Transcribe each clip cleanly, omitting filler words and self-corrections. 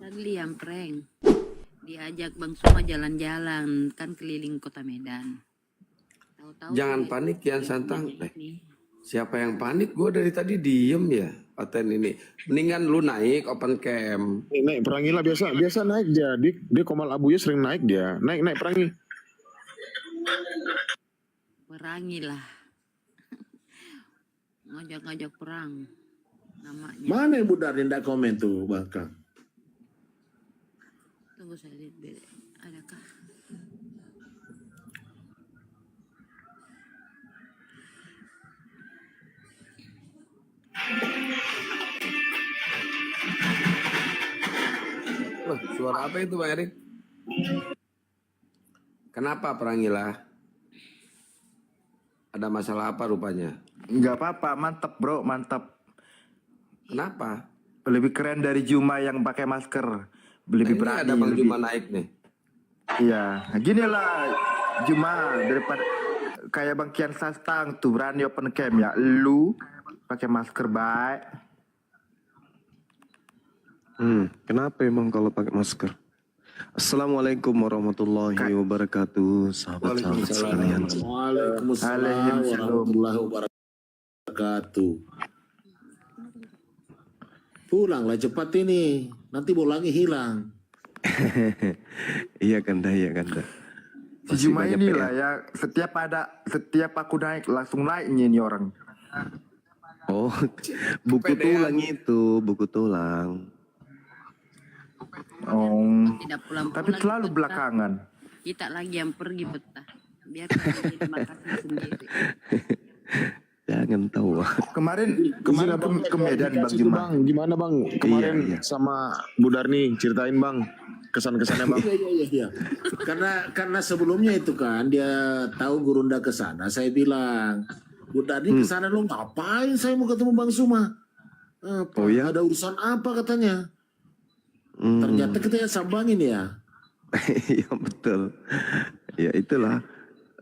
Sadli yang prank. Diajak Bang Suma jalan-jalan kan keliling kota Medan. Tahu-tahu Jangan saya panik Kian lihat Santang. ini. Siapa yang panik? Gue dari tadi diem ya. Paten ini. Mendingan lu naik open cam. Naik Perangi lah biasa naik dia. Dia Komal Abuya sering naik dia. Naik Perangi. Perangilah. Ngajak-ngajak perang namanya. Mana yang Budar yang tidak komen tuh Bang? Tunggu saya lihat adakah. Loh, suara apa itu Pak Erik? Kenapa Perangilah? Ada masalah apa rupanya? Nggak apa-apa, mantep bro, mantap. Kenapa? Lebih keren dari Juma yang pakai masker. Lebih Ini berani. ada Bang lebih... Juma naik nih. Iya, gini lah Juma daripada kayak Bang Kian Sastang tuh berani open cam ya. Lu pakai masker baik. Kenapa emang kalau pakai masker? Assalamualaikum warahmatullahi wabarakatuh, sahabat-sahabat sekalian. Waalaikumsalam warahmatullahi wabarakatuh. Pulanglah cepat ini, nanti bolanya hilang. Iya Kanda. Si Juma ini lah ya, setiap aku naik langsung naiknya ini orang. Oh, buku tulang itu, buku tulang. Oh, Tidak pulang-pulang. tapi selalu betah. belakangan. Kita lagi yang pergi betah. Biar kita jadi makasih sendiri. Jangan tahu. Kemarin ke Medan Bang Itu Juma. Bang, gimana Bang? Kemarin Iya. sama Budar nih ceritain Bang kesan-kesannya Bang. Iya. Karena sebelumnya itu kan dia tahu Gurunda ke sana, saya bilang, Budar ini ke sana lo ngapain? Saya mau ketemu Bang Suma. Apa? Oh ya? Ada urusan apa katanya? Ternyata kita yang sambangin ya. Iya betul. Ya itulah.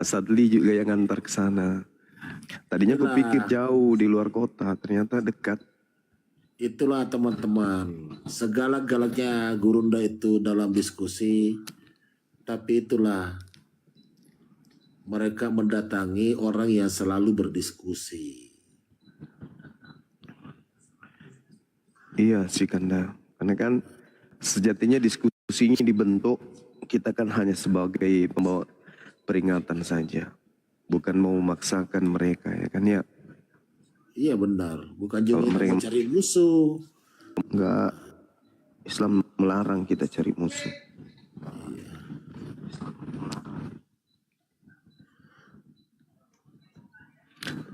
Sadli juga yang antar ke sana. Tadinya Itulah. kupikir jauh di luar kota, ternyata dekat. Itulah teman-teman, segala-galanya Gurunda itu dalam diskusi, tapi itulah mereka mendatangi orang yang selalu berdiskusi. Iya sih Kanda. Karena kan sejatinya diskusinya dibentuk, kita kan hanya sebagai pembawa peringatan saja. Bukan mau memaksakan mereka ya kan ya. Iya benar, bukan juga Kalau mereka- mencari musuh. Enggak, Islam melarang kita cari musuh.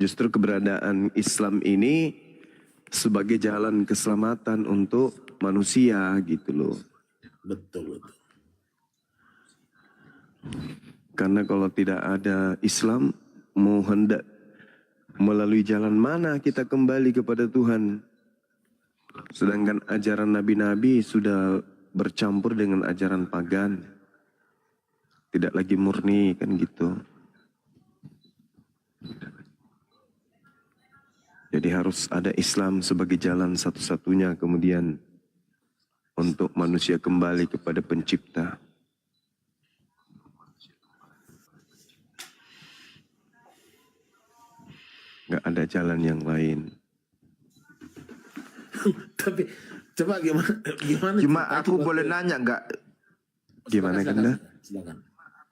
Justru keberadaan Islam ini sebagai jalan keselamatan untuk manusia gitu loh. Betul. Karena kalau tidak ada Islam, mau hendak melalui jalan mana kita kembali kepada Tuhan. Sedangkan ajaran nabi-nabi sudah bercampur dengan ajaran pagan. Tidak lagi murni kan gitu. Jadi harus ada Islam sebagai jalan satu-satunya kemudian untuk manusia kembali kepada pencipta. Nggak ada jalan yang lain. Tapi coba gimana? Cuma ceritanya, aku coba. boleh nanya nggak? Gimana Kanda? Silakan.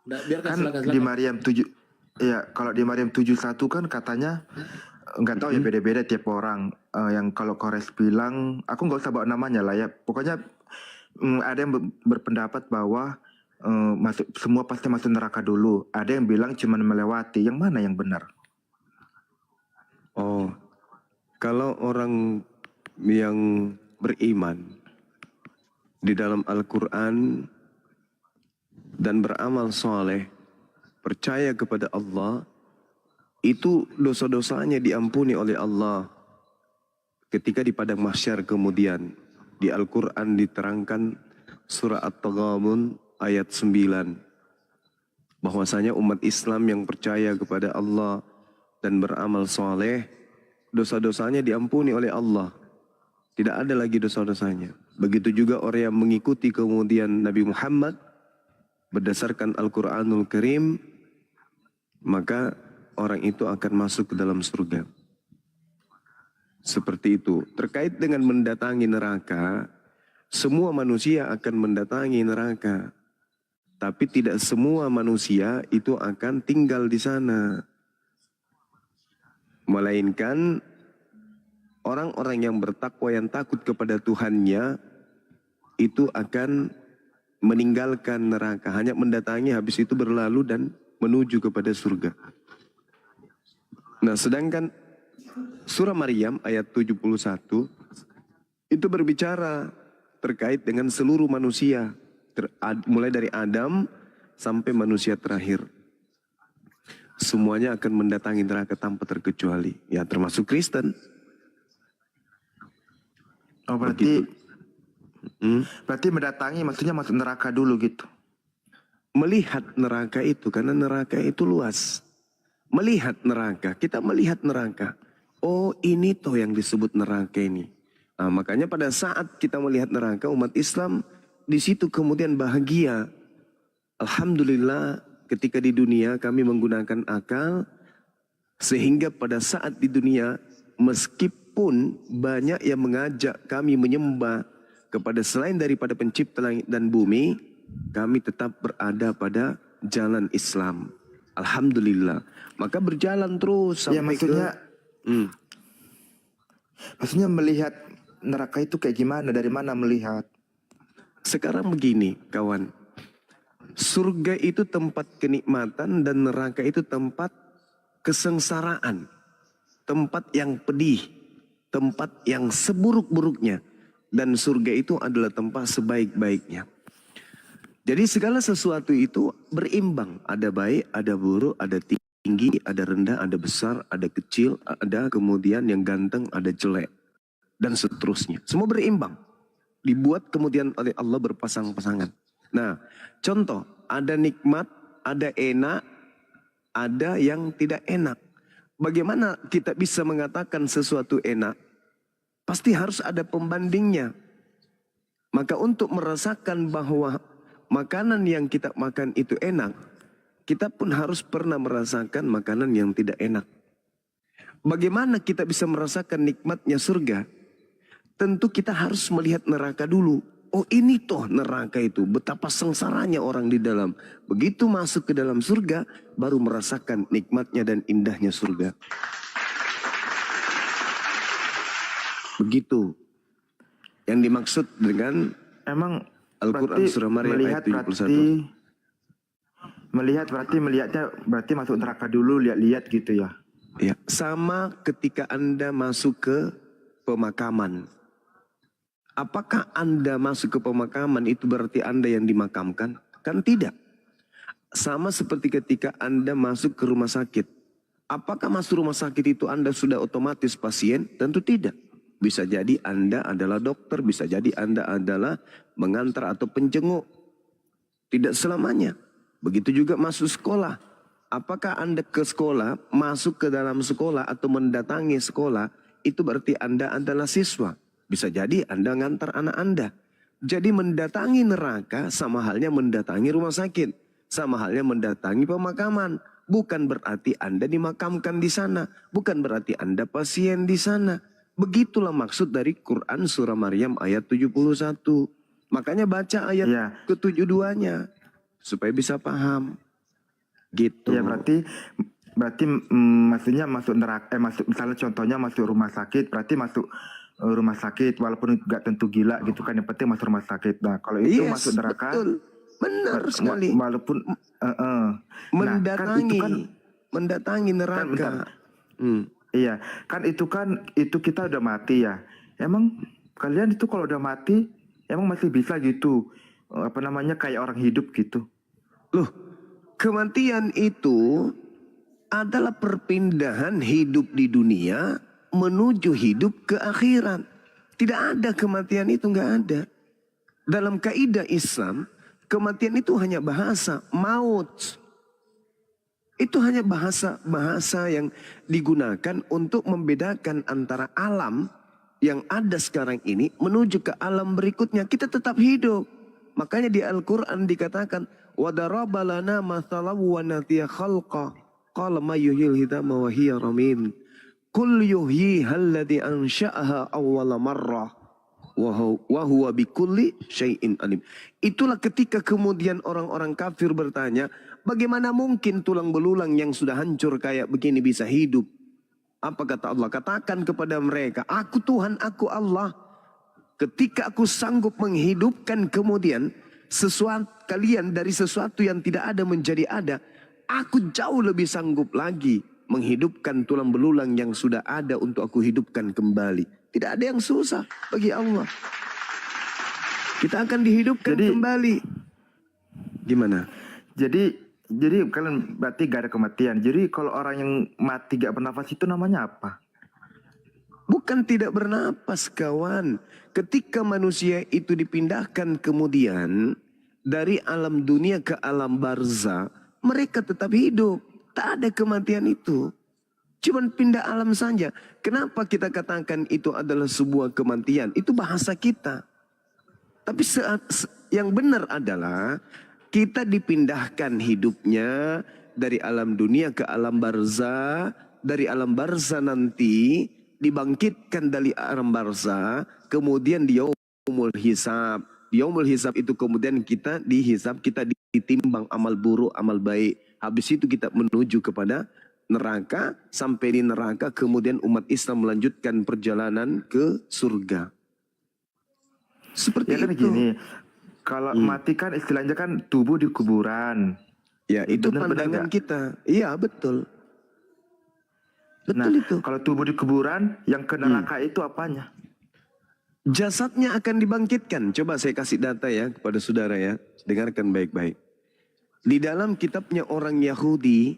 Nggak, biarkan Kan silakan. di Maryam 7, ya kalau di Maryam 71 kan katanya nggak tahu ya beda-beda tiap orang. Yang kalau Kores bilang, aku nggak usah bawa namanya lah ya. Pokoknya ada yang berpendapat bahwa semua pasti masuk neraka dulu. Ada yang bilang cuma melewati. Yang mana yang benar? Oh, kalau orang yang beriman di dalam Al-Quran dan beramal soleh, percaya kepada Allah, itu dosa-dosanya diampuni oleh Allah. Ketika di padang mahsyar kemudian di Al-Quran diterangkan surah At-Taghabun ayat 9, bahwasanya umat Islam yang percaya kepada Allah dan beramal soleh, dosa-dosanya diampuni oleh Allah. Tidak ada lagi dosa-dosanya. Begitu juga orang yang mengikuti kemudian Nabi Muhammad berdasarkan Al-Quranul Karim, maka orang itu akan masuk ke dalam surga. Seperti itu. Terkait dengan mendatangi neraka, semua manusia akan mendatangi neraka. Tapi tidak semua manusia itu akan tinggal di sana. Melainkan orang-orang yang bertakwa, yang takut kepada Tuhannya, itu akan meninggalkan neraka. Hanya mendatangi, habis itu berlalu dan menuju kepada surga. Nah, sedangkan surah Maryam ayat 71 itu berbicara terkait dengan seluruh manusia, mulai dari Adam sampai manusia terakhir. Semuanya akan mendatangi neraka tanpa terkecuali, ya termasuk Kristen. Oh, berarti Begitu. berarti mendatangi maksudnya masuk neraka dulu gitu. Melihat neraka itu, karena neraka itu luas. Melihat neraka, kita melihat neraka. Oh, ini toh yang disebut neraka ini. Nah, makanya pada saat kita melihat neraka, umat Islam di situ kemudian bahagia. Alhamdulillah, ketika di dunia kami menggunakan akal, sehingga pada saat di dunia, meskipun banyak yang mengajak kami menyembah kepada selain daripada pencipta langit dan bumi, kami tetap berada pada jalan Islam. Alhamdulillah. Maka berjalan terus sampai Ya maksudnya, maksudnya melihat neraka itu kayak gimana? Dari mana melihat? Sekarang begini kawan, surga itu tempat kenikmatan dan neraka itu tempat kesengsaraan, tempat yang pedih, tempat yang seburuk-buruknya, dan surga itu adalah tempat sebaik-baiknya. Jadi segala sesuatu itu berimbang, ada baik, ada buruk, ada tinggi, ada rendah, ada besar, ada kecil, ada kemudian yang ganteng, ada jelek, dan seterusnya. Semua berimbang. Dibuat kemudian oleh Allah berpasang-pasangan. Nah, contoh, ada nikmat, ada enak, ada yang tidak enak. Bagaimana kita bisa mengatakan sesuatu enak? Pasti harus ada pembandingnya. Maka untuk merasakan bahwa makanan yang kita makan itu enak, kita pun harus pernah merasakan makanan yang tidak enak. Bagaimana kita bisa merasakan nikmatnya surga? Tentu kita harus melihat neraka dulu. Oh, ini toh neraka itu, betapa sengsaranya orang di dalam. Begitu masuk ke dalam surga, baru merasakan nikmatnya dan indahnya surga. Begitu yang dimaksud dengan Emang Al-Quran berarti surah Maryam melihat ayat 71. melihatnya berarti masuk neraka dulu, lihat-lihat gitu ya. Ya, sama ketika Anda masuk ke pemakaman. Apakah Anda masuk ke pemakaman itu berarti Anda yang dimakamkan? Kan tidak. Sama seperti ketika Anda masuk ke rumah sakit. Apakah masuk rumah sakit itu Anda sudah otomatis pasien? Tentu tidak. Bisa jadi Anda adalah dokter, bisa jadi Anda adalah mengantar atau penjenguk. Tidak selamanya. Begitu juga masuk sekolah. Apakah Anda ke sekolah, masuk ke dalam sekolah atau mendatangi sekolah, itu berarti Anda adalah siswa. Bisa jadi Anda ngantar anak Anda. Jadi mendatangi neraka sama halnya mendatangi rumah sakit. Sama halnya mendatangi pemakaman. Bukan berarti Anda dimakamkan di sana. Bukan berarti Anda pasien di sana. Begitulah maksud dari Quran surah Maryam ayat 71. Makanya baca ayat ke-72-nya. Supaya bisa paham. Gitu. Ya berarti maksudnya masuk neraka, misalnya contohnya masuk rumah sakit, berarti masuk rumah sakit walaupun nggak tentu gila gitu kan, yang penting masuk rumah sakit. Nah kalau itu masuk neraka, betul. Benar sekali. Walaupun mendatangi, nah, kan mendatangi neraka. Iya, kan itu kita udah mati ya. Emang kalian itu kalau udah mati, emang masih bisa gitu, kayak orang hidup gitu? Loh, kematian itu adalah perpindahan hidup di dunia menuju hidup ke akhirat. Tidak ada kematian itu, nggak ada. Dalam kaidah Islam, kematian itu hanya bahasa, maut. Itu hanya bahasa yang digunakan untuk membedakan antara alam yang ada sekarang ini menuju ke alam berikutnya. Kita tetap hidup. Makanya di Al-Quran dikatakan, وَدَرَبَ لَنَا مَثَلًا وَنَسِيَ خَلْقَهُ قَالَ مَا يُحْيِي الْعِظَامَ وَهِيَ رَمِيمٌ قُلْ يُحْيِيهَا الَّذِي أَنشَأَهَا أَوَّلَ مَرَّةٍ وَهُوَ بِكُلِّ شَيْءٍ عَلِيمٌ. Itulah ketika kemudian orang-orang kafir bertanya, bagaimana mungkin tulang belulang yang sudah hancur kayak begini bisa hidup? Apa kata Allah? Katakan kepada mereka, aku Tuhan, aku Allah. Ketika aku sanggup menghidupkan kemudian sesuatu kalian dari sesuatu yang tidak ada menjadi ada, aku jauh lebih sanggup lagi menghidupkan tulang belulang yang sudah ada untuk aku hidupkan kembali. Tidak ada yang susah bagi Allah. Kita akan dihidupkan kembali. Gimana? Jadi kalian berarti gak ada kematian. Jadi kalau orang yang mati gak bernafas itu namanya apa? Bukan tidak bernapas, kawan. Ketika manusia itu dipindahkan kemudian dari alam dunia ke alam barzah, mereka tetap hidup. Tak ada kematian itu. Cuman pindah alam saja. Kenapa kita katakan itu adalah sebuah kematian? Itu bahasa kita. Tapi yang benar adalah kita dipindahkan hidupnya dari alam dunia ke alam barzah. Dari alam barzah nanti dibangkitkan dari alam barzah, kemudian di yaumul hisab. Di yaumul hisab itu kemudian kita dihisab, kita ditimbang amal buruk, amal baik. Habis itu kita menuju kepada neraka, sampai di neraka kemudian umat Islam melanjutkan perjalanan ke surga. Seperti Ya kan itu. gini, kalau mati kan istilahnya kan tubuh di kuburan. Ya, itu Benar-benar pandangan nggak? kita. Iya, betul. Betul itu. Kalau tubuh di kuburan, yang ke neraka itu apanya? Jasadnya akan dibangkitkan. Coba saya kasih data ya kepada saudara ya. Dengarkan baik-baik. Di dalam kitabnya orang Yahudi,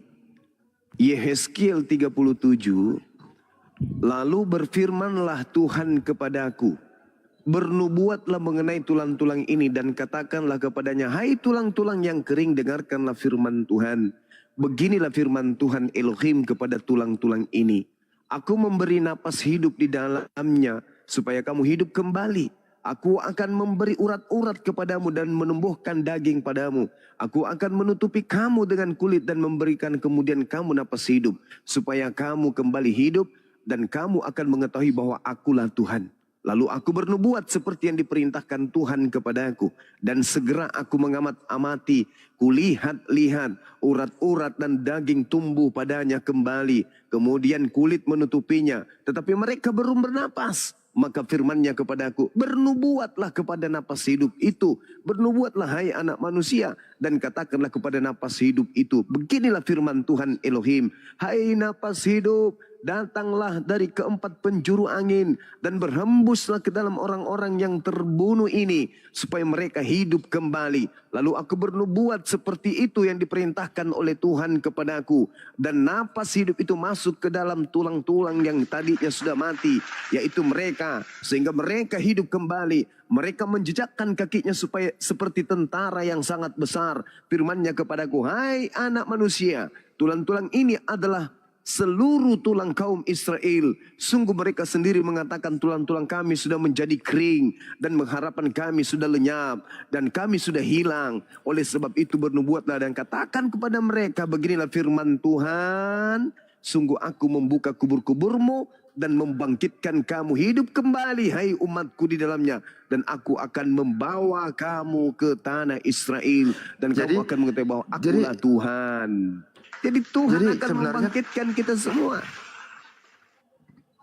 Yehezkiel 37, lalu berfirmanlah Tuhan kepadaku, bernubuatlah mengenai tulang-tulang ini dan katakanlah kepadanya, hai tulang-tulang yang kering, dengarkanlah firman Tuhan. Beginilah firman Tuhan Elohim kepada tulang-tulang ini. Aku memberi napas hidup di dalamnya supaya kamu hidup kembali. Aku akan memberi urat-urat kepadamu dan menumbuhkan daging padamu. Aku akan menutupi kamu dengan kulit dan memberikan kemudian kamu napas hidup. Supaya kamu kembali hidup dan kamu akan mengetahui bahwa akulah Tuhan. Lalu aku bernubuat seperti yang diperintahkan Tuhan kepadaku. Dan segera aku mengamat-amati, kulihat-lihat, urat-urat dan daging tumbuh padanya kembali. Kemudian kulit menutupinya, tetapi mereka belum bernapas. Maka firmannya kepadaku, bernubuatlah kepada napas hidup itu. Bernubuatlah hai anak manusia. Dan katakanlah kepada napas hidup itu, beginilah firman Tuhan Elohim. Hai napas hidup, datanglah dari keempat penjuru angin dan berhembuslah ke dalam orang-orang yang terbunuh ini supaya mereka hidup kembali. Lalu aku bernubuat seperti itu yang diperintahkan oleh Tuhan kepadaku, dan napas hidup itu masuk ke dalam tulang-tulang yang tadinya sudah mati, yaitu mereka, sehingga mereka hidup kembali. Mereka menjejakkan kakinya supaya seperti tentara yang sangat besar. Firman-Nya kepadaku, hai anak manusia, tulang-tulang ini adalah seluruh tulang kaum Israel. Sungguh mereka sendiri mengatakan tulang-tulang kami sudah menjadi kering dan pengharapan kami sudah lenyap dan kami sudah hilang. Oleh sebab itu bernubuatlah dan katakan kepada mereka, beginilah firman Tuhan, sungguh aku membuka kubur-kuburmu dan membangkitkan kamu hidup kembali, hai umatku di dalamnya. Dan aku akan membawa kamu ke tanah Israel. Dan kamu akan mengetahui bahwa akulah Tuhan. Jadi Tuhan akan membangkitkan kita semua.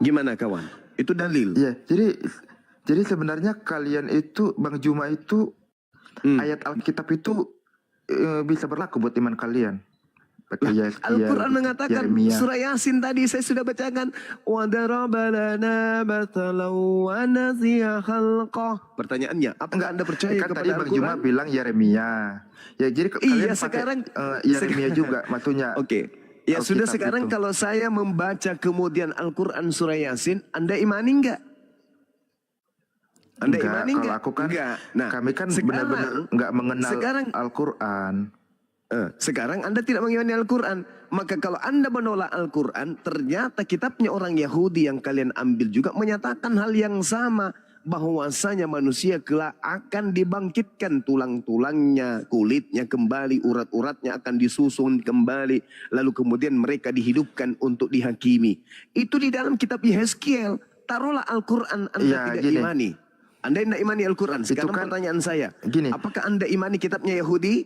Gimana kawan? Itu dalil. Iya, jadi sebenarnya kalian itu, Bang Juma itu, ayat Alkitab itu bisa berlaku buat iman kalian. Al-Quran mengatakan, surah Yasin tadi saya sudah bacakan, pertanyaannya, apakah Anda percaya kan kepada tadi Bang Juma Al-Quran? bilang Yeremia. Ya jadi Iya, kalian sekarang Yeremia juga maksudnya. Oke. Ya sudah, Alkitab sekarang itu. kalau saya membaca kemudian Al-Quran surah Yasin, Anda imani enggak? Anda Enggak, imani kalau enggak? aku kan, Enggak. Nah, kami kan sekarang- benar-benar enggak mengenal sekarang Al-Quran. Sekarang Anda tidak mengimani Al-Quran. Maka kalau Anda menolak Al-Quran, ternyata kitabnya orang Yahudi yang kalian ambil juga menyatakan hal yang sama. Bahwasanya manusia kelak akan dibangkitkan, tulang-tulangnya, kulitnya kembali, urat-uratnya akan disusun kembali. Lalu kemudian mereka dihidupkan untuk dihakimi. Itu di dalam kitab Yehezkiel. Taruhlah Al-Quran Anda Ya, tidak gini. imani. Anda tidak imani Al-Quran. Sekarang kan- pertanyaan saya. Gini. Apakah Anda imani kitabnya Yahudi?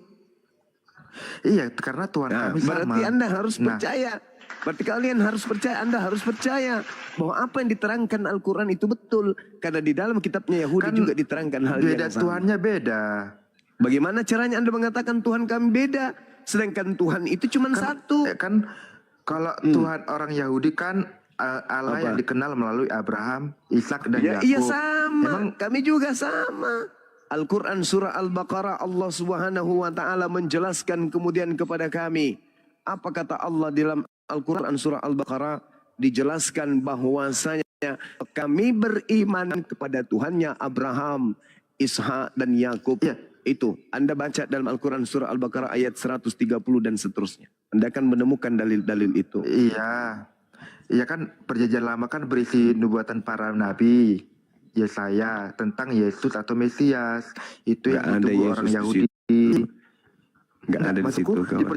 Iya, karena Tuhan Nah, kami sama. berarti Anda harus Nah, percaya. Berarti kalian harus percaya, Anda harus percaya bahwa apa yang diterangkan Al-Quran itu betul. Karena di dalam kitabnya Yahudi Kan juga diterangkan hal beda, yang sama. Tuhannya beda. Bagaimana caranya Anda mengatakan Tuhan kami beda? Sedangkan Tuhan itu cuma satu. Kan kalau Tuhan orang Yahudi kan Allah Apa? yang dikenal melalui Abraham, Ishak dan Ya, Yakub. iya sama. Memang Kami juga sama. Al-Quran surah Al-Baqarah Allah Subhanahu wa taala menjelaskan kemudian kepada kami. Apa kata Allah dalam Al-Quran surah Al-Baqarah? Dijelaskan bahwasanya kami beriman kepada Tuhannya Abraham, Ishak dan Yakub. Iya. Itu Anda baca dalam Al-Quran surah Al-Baqarah ayat 130 dan seterusnya. Anda akan menemukan dalil-dalil itu. Iya. Iya kan perjanjian lama kan berisi nubuatan para nabi. Yesaya tentang Yesus atau Mesias. Itu Nggak yang ada ditunggu Yesus orang di Yahudi. Nggak ada di Maksudku, situ, di kawan.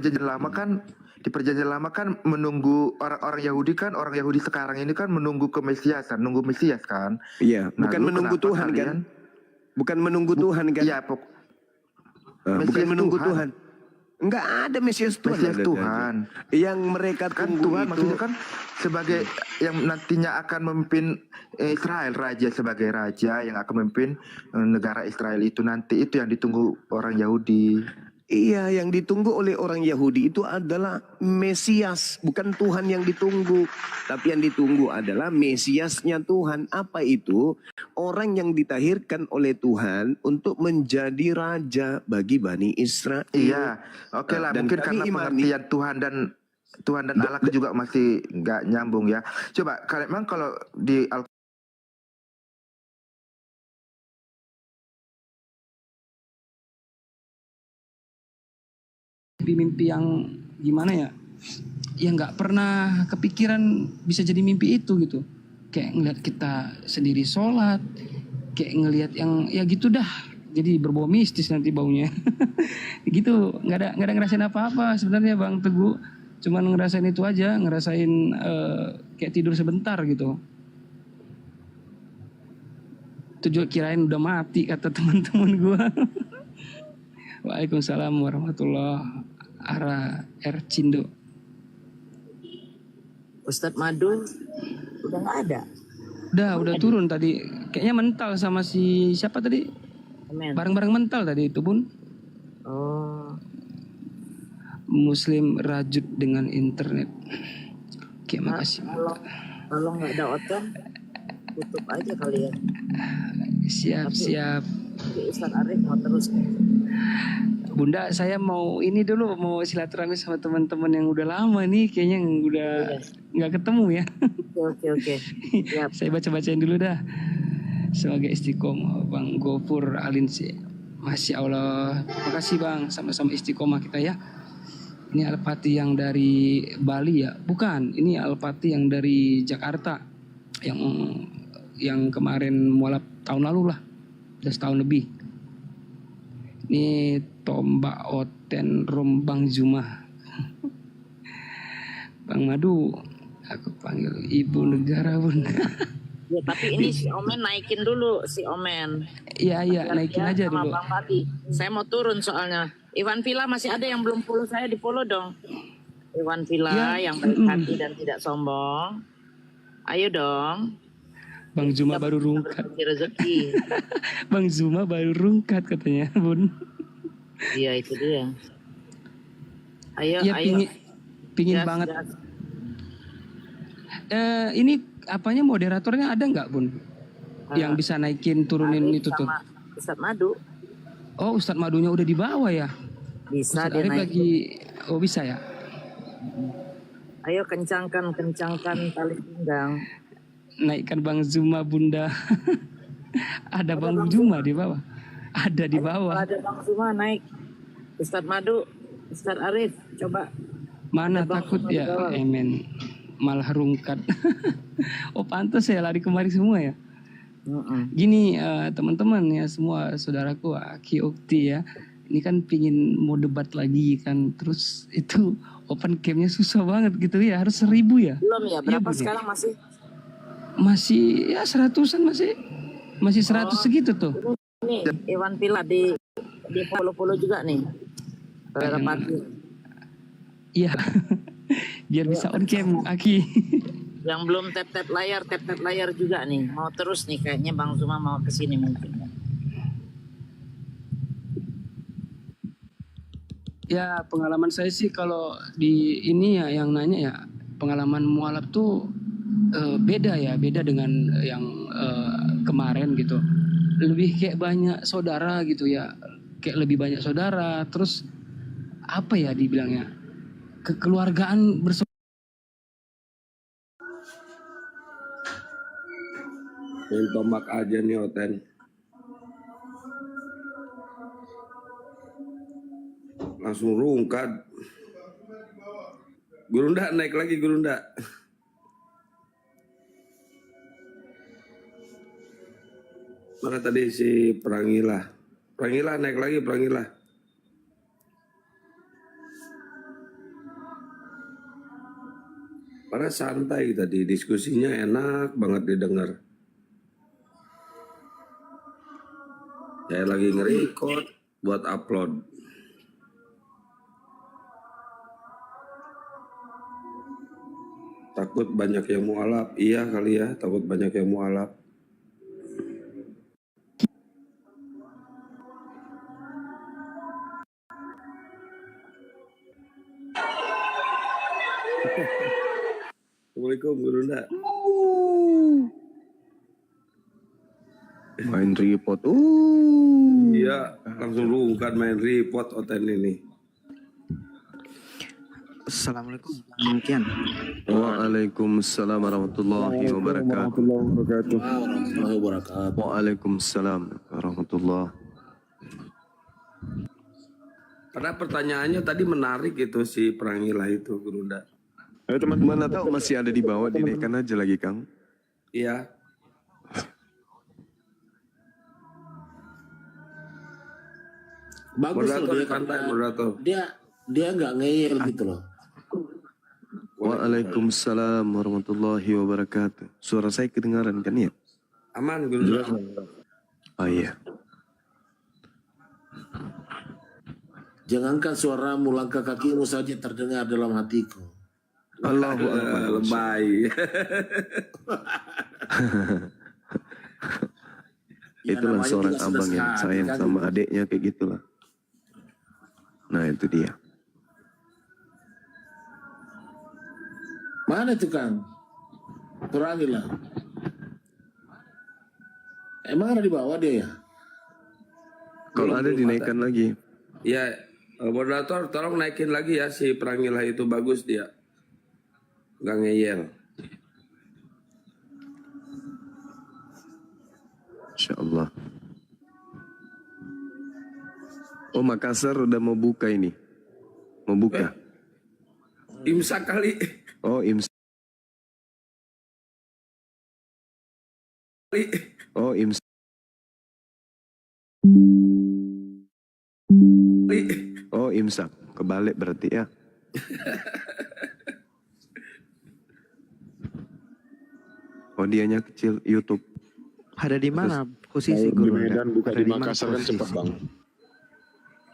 perjanjian lama kan menunggu orang-orang Yahudi kan, orang Yahudi sekarang ini kan menunggu ke Mesias kan, nunggu Mesias kan. Iya, Nah, bukan lu menunggu kenapa Tuhan kan? kalian- Bukan menunggu Tuhan kan? Iya, Bukan Mesias menunggu Tuhan. Tuhan. Enggak ada Mesias Tuhan. Mesias Nggak ada. Tuhan. Yang mereka Kan tunggu Tuhan itu. maksudnya kan sebagai yang nantinya akan memimpin Israel, raja sebagai raja yang akan memimpin negara Israel itu nanti, itu yang ditunggu orang Yahudi. Iya, yang ditunggu oleh orang Yahudi itu adalah Mesias, bukan Tuhan yang ditunggu. Tapi yang ditunggu adalah Mesiasnya Tuhan. Apa itu? Orang yang ditahirkan oleh Tuhan untuk menjadi raja bagi Bani Israel. Iya, oke lah. Dan Mungkin kami karena imani- pengertian Tuhan dan Allah juga masih nggak nyambung ya. Coba kalau memang kalau di mimpi yang gimana ya, yang nggak pernah kepikiran bisa jadi mimpi itu gitu. Kayak ngeliat kita sendiri sholat, kayak ngelihat yang ya gitu dah, jadi berbau mistis nanti baunya. Gitu, nggak ada ngerasain apa-apa sebenarnya Bang Teguh, cuman ngerasain itu aja, ngerasain kayak tidur sebentar gitu. Itu juga kirain udah mati kata teman-teman gua. Waalaikumsalam warahmatullahi Cindo. Ustadz Madu udah nggak ada. Udah turun tadi. Kayaknya mental sama si siapa tadi? Amin. Bareng-bareng mental tadi itu pun. Oh, Muslim rajut dengan internet. Oke, makasih. kalau nggak ada otom, tutup aja kali ya. Siap. Tapi Ustadz Arif mau terus. Bunda, saya mau ini dulu, mau silaturahmi sama teman-teman yang udah lama nih, kayaknya yang udah nggak ketemu ya. Oke. Siap. Saya baca-bacain dulu dah. Semoga istiqomah Bang Gopur Alin sih. Masya Allah. Makasih Bang, sama-sama istiqomah kita ya. Ini Alpati yang dari Bali ya? Bukan, ini Alpati yang dari Jakarta. Yang kemarin mualaf tahun lalu lah. Udah setahun lebih. Ini Tombak Oten Rombang Zuma. Bang Madu, aku panggil Ibu Negara Bun. Ya, tapi ini si Omen naikin dulu si Omen. Iya, naikin Ya, aja sama dulu. Bang Pati. Saya mau turun soalnya. Iwan Villa masih ada yang belum follow saya, di follow dong. Iwan Villa Ya, yang baik hati dan tidak sombong. Ayo dong. Bang Zuma baru rungkat. Berbagi rezeki. Bang Zuma baru rungkat katanya, Bun. Iya itu dia. Ayo, Iya, ayo. pingin Jas, banget. jas. Ini apanya moderatornya ada nggak, Bun? Yang bisa naikin turunin Arif itu tuh. sama Ustadz Madu. Oh, Ustadz Madunya udah di bawah ya? Bisa Ustadz dia Arif naik. lagi, oh bisa ya? Ayo kencangkan tali pinggang. Naikkan Bang Zuma, Bunda. Ada Bang Zuma di bawah. Ada di Kalau bawah. ada Bang Zuma naik. Ustadz Madu Ustaz Arif, coba. Mana Bang takut Usman ya, Gawang. emen. Malah rungkat. Oh pantas ya lari kemari semua ya. Gini teman-teman ya semua saudaraku Aki Ukti ya. Ini kan pingin mau debat lagi kan. Terus itu open camp-nya susah banget gitu ya. Harus 1000 ya. Belum ya, Iya, berapa Bu, nih. sekarang masih? Masih ya 100-an masih. Masih 100 segitu tuh. Nih, Iwan Pila di follow-follow juga nih. Saudara Yang- Pati. Iya. Biar bisa on cam Aki. Yang belum tap-tap layar juga nih. Mau terus nih kayaknya Bang Zuma mau kesini mungkin. Ya pengalaman saya sih kalau di ini ya yang nanya ya pengalaman mualaf tuh beda ya, beda dengan yang kemarin gitu. Lebih kayak banyak saudara gitu ya, kayak lebih banyak saudara. Terus apa ya dibilangnya kekeluargaan bersama. Main tombak aja nih Oten. Langsung rungkat. Gurunda naik lagi Gurunda. Mana tadi si Prangilah. Prangilah naik lagi Prangilah. Karena santai tadi diskusinya enak banget didengar. Saya lagi nge-record buat upload. Takut banyak yang mualaf. Iya kali ya, takut banyak yang mualaf. Assalamualaikum Gurunda. Main report. Iya, langsung rungkat main report Oten ini. Assalamualaikum. Mungkin. Waalaikumsalam warahmatullahi wabarakatuh. Warahmatullahi wabarakatuh. Waalaikumsalam warahmatullahi. Karena pertanyaannya tadi menarik itu si Prangilah itu Gurunda. Ayo teman-teman. Mana tahu masih ada di bawah, dinaikkan aja lagi Kang. Iya. Bagus loh Moderator dia santai, karena moderator. dia nggak ngeyel gitu loh. Waalaikumsalam warahmatullahi wabarakatuh. Suara saya kedengaran kan ya? Aman Gurunda. Oh iya. Jangankan suaramu, langkah kakimu saja terdengar dalam hatiku. Allahu Akbar. Lebay. Ya, Itulah namanya seorang juga sudah abang yang sehati, sayang kan? sama adiknya kayak gitulah. Nah itu dia. Mana itu Kang? Kurangilah. Emang ada di bawah dia ya? Kalau ada dinaikkan lagi. Ya, moderator tolong naikin lagi ya si Prangilah itu bagus dia. Gak ngeyel. Insya Allah. Oh Makassar udah mau buka ini. Mau buka. Imsak kali. Oh imsak. Oh imsak. Oh imsak. Kebalik berarti ya. Oh dianya kecil YouTube. Ada di mana posisi Di guru? Medan buka Ada di mana Makassar kan posisi? cepat bang.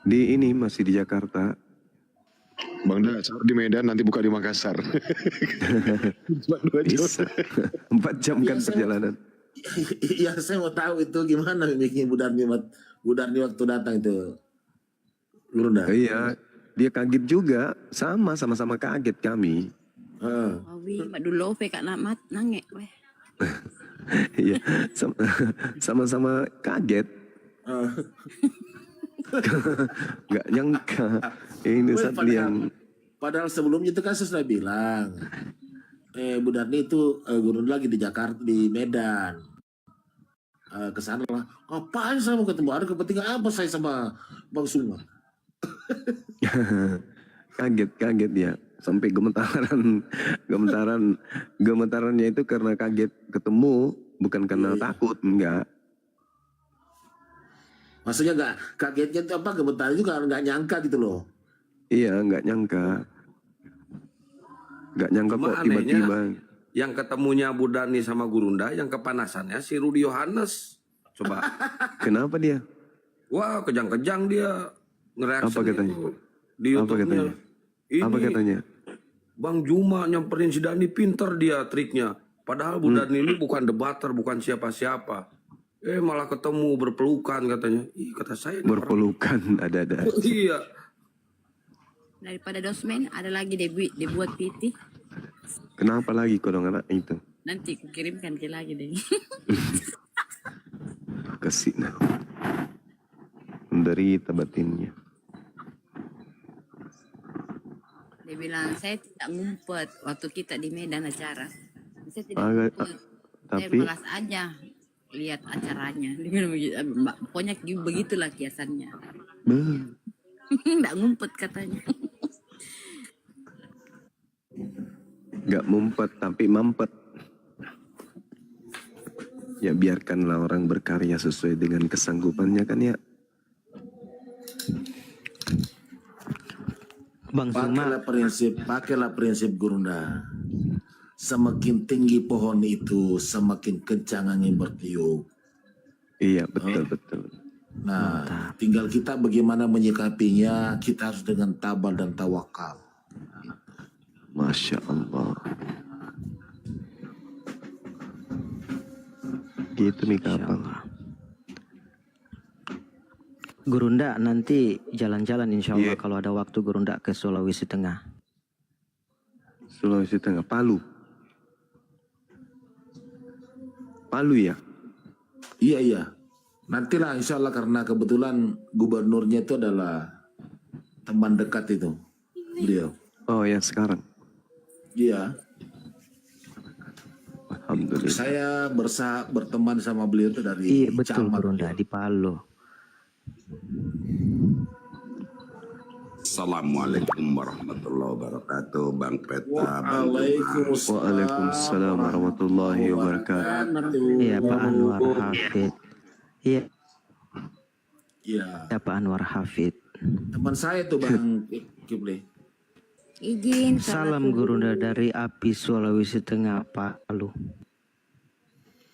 Di ini masih di Jakarta. Bang Da, sahur di Medan nanti buka di Makassar. Cuma 2 jam. Bisa. 4 jam kan Iya, saya- perjalanan. Iya saya mau tahu itu gimana bikin Budarni waktu datang itu. Gurunda. Iya. Dia kaget juga. Sama-sama kaget kami. Awi, mak dulu pe kak nak nangek weh. Iya. Sama-sama kaget. Gak nyangka. Ini Weh, satu yang Padahal sebelumnya itu kan saya sudah bilang, Budarni itu Gurunda lagi di Jakarta, di Medan. Ke sana lah. Ngapain saya mau ketemu? Ada kepentingan apa saya sama Bang Suma? Kaget dia. Sampai gemetarannya itu karena kaget ketemu, bukan karena takut, enggak. Maksudnya nggak kagetnya itu apa, gemetar juga nggak nyangka gitu loh. Iya, enggak nyangka. Enggak nyangka Cuma kok anehnya, tiba-tiba. yang ketemunya Bu Dani sama Gurunda, yang kepanasannya si Rudi Yohanes. Coba. Kenapa dia? Wah, kejang-kejang dia ngereaksi Apa katanya? itu di Apa YouTube-nya. katanya? Ini Apa katanya? Bang Juma nyamperin si Dani, pinter dia triknya. Padahal Bu Dani ini bukan debater, bukan siapa-siapa. Malah ketemu berpelukan katanya. Ih, kata saya. ini orang- Berpelukan ada-ada. Iya. Daripada dosmen, ada lagi dibuat PT. Kenapa lagi kodong anak itu? Nanti kukirimkan ke lagi deh. Kasih nah. Menderita batinnya. Dia bilang, saya tidak ngumpet waktu kita di Medan acara. Saya tidak Agak- ngumpet. Saya tapi- malas aja lihat acaranya. Dia bilang begitu. Pokoknya begitulah kiasannya. Beuh. Tidak ngumpet katanya. Gak mumpet tapi mampet. Ya biarkanlah orang berkarya sesuai dengan kesanggupannya kan ya. Bang Zuma, Pakailah prinsip Gurunda. Semakin tinggi pohon itu, semakin kencang angin bertiup. Iya betul. Nah, tinggal kita bagaimana menyikapinya. Kita harus dengan tabah dan tawakal. Masya Allah. Gitu nih kapal. Gurunda nanti jalan-jalan insya Allah Iya. kalau ada waktu Gurunda ke Sulawesi Tengah. Sulawesi Tengah, Palu. Palu ya? Iya. Nantilah insya Allah, karena kebetulan gubernurnya itu adalah teman dekat itu. Beliau. Oh yang sekarang. Iya. Alhamdulillah. Saya berteman sama beliau itu dari Iya betul camat. Gurunda di Palu. Assalamualaikum warahmatullahi wabarakatuh, Bang Peta. Waalaikumsalam warahmatullahi wabarakatuh. Iya Pak Anwar Hafid. Iya Iya. Pak Anwar Hafid. Teman saya tuh Bang Kipli. Izin. Salam Gurunda dari Api Sulawesi Tengah Palu.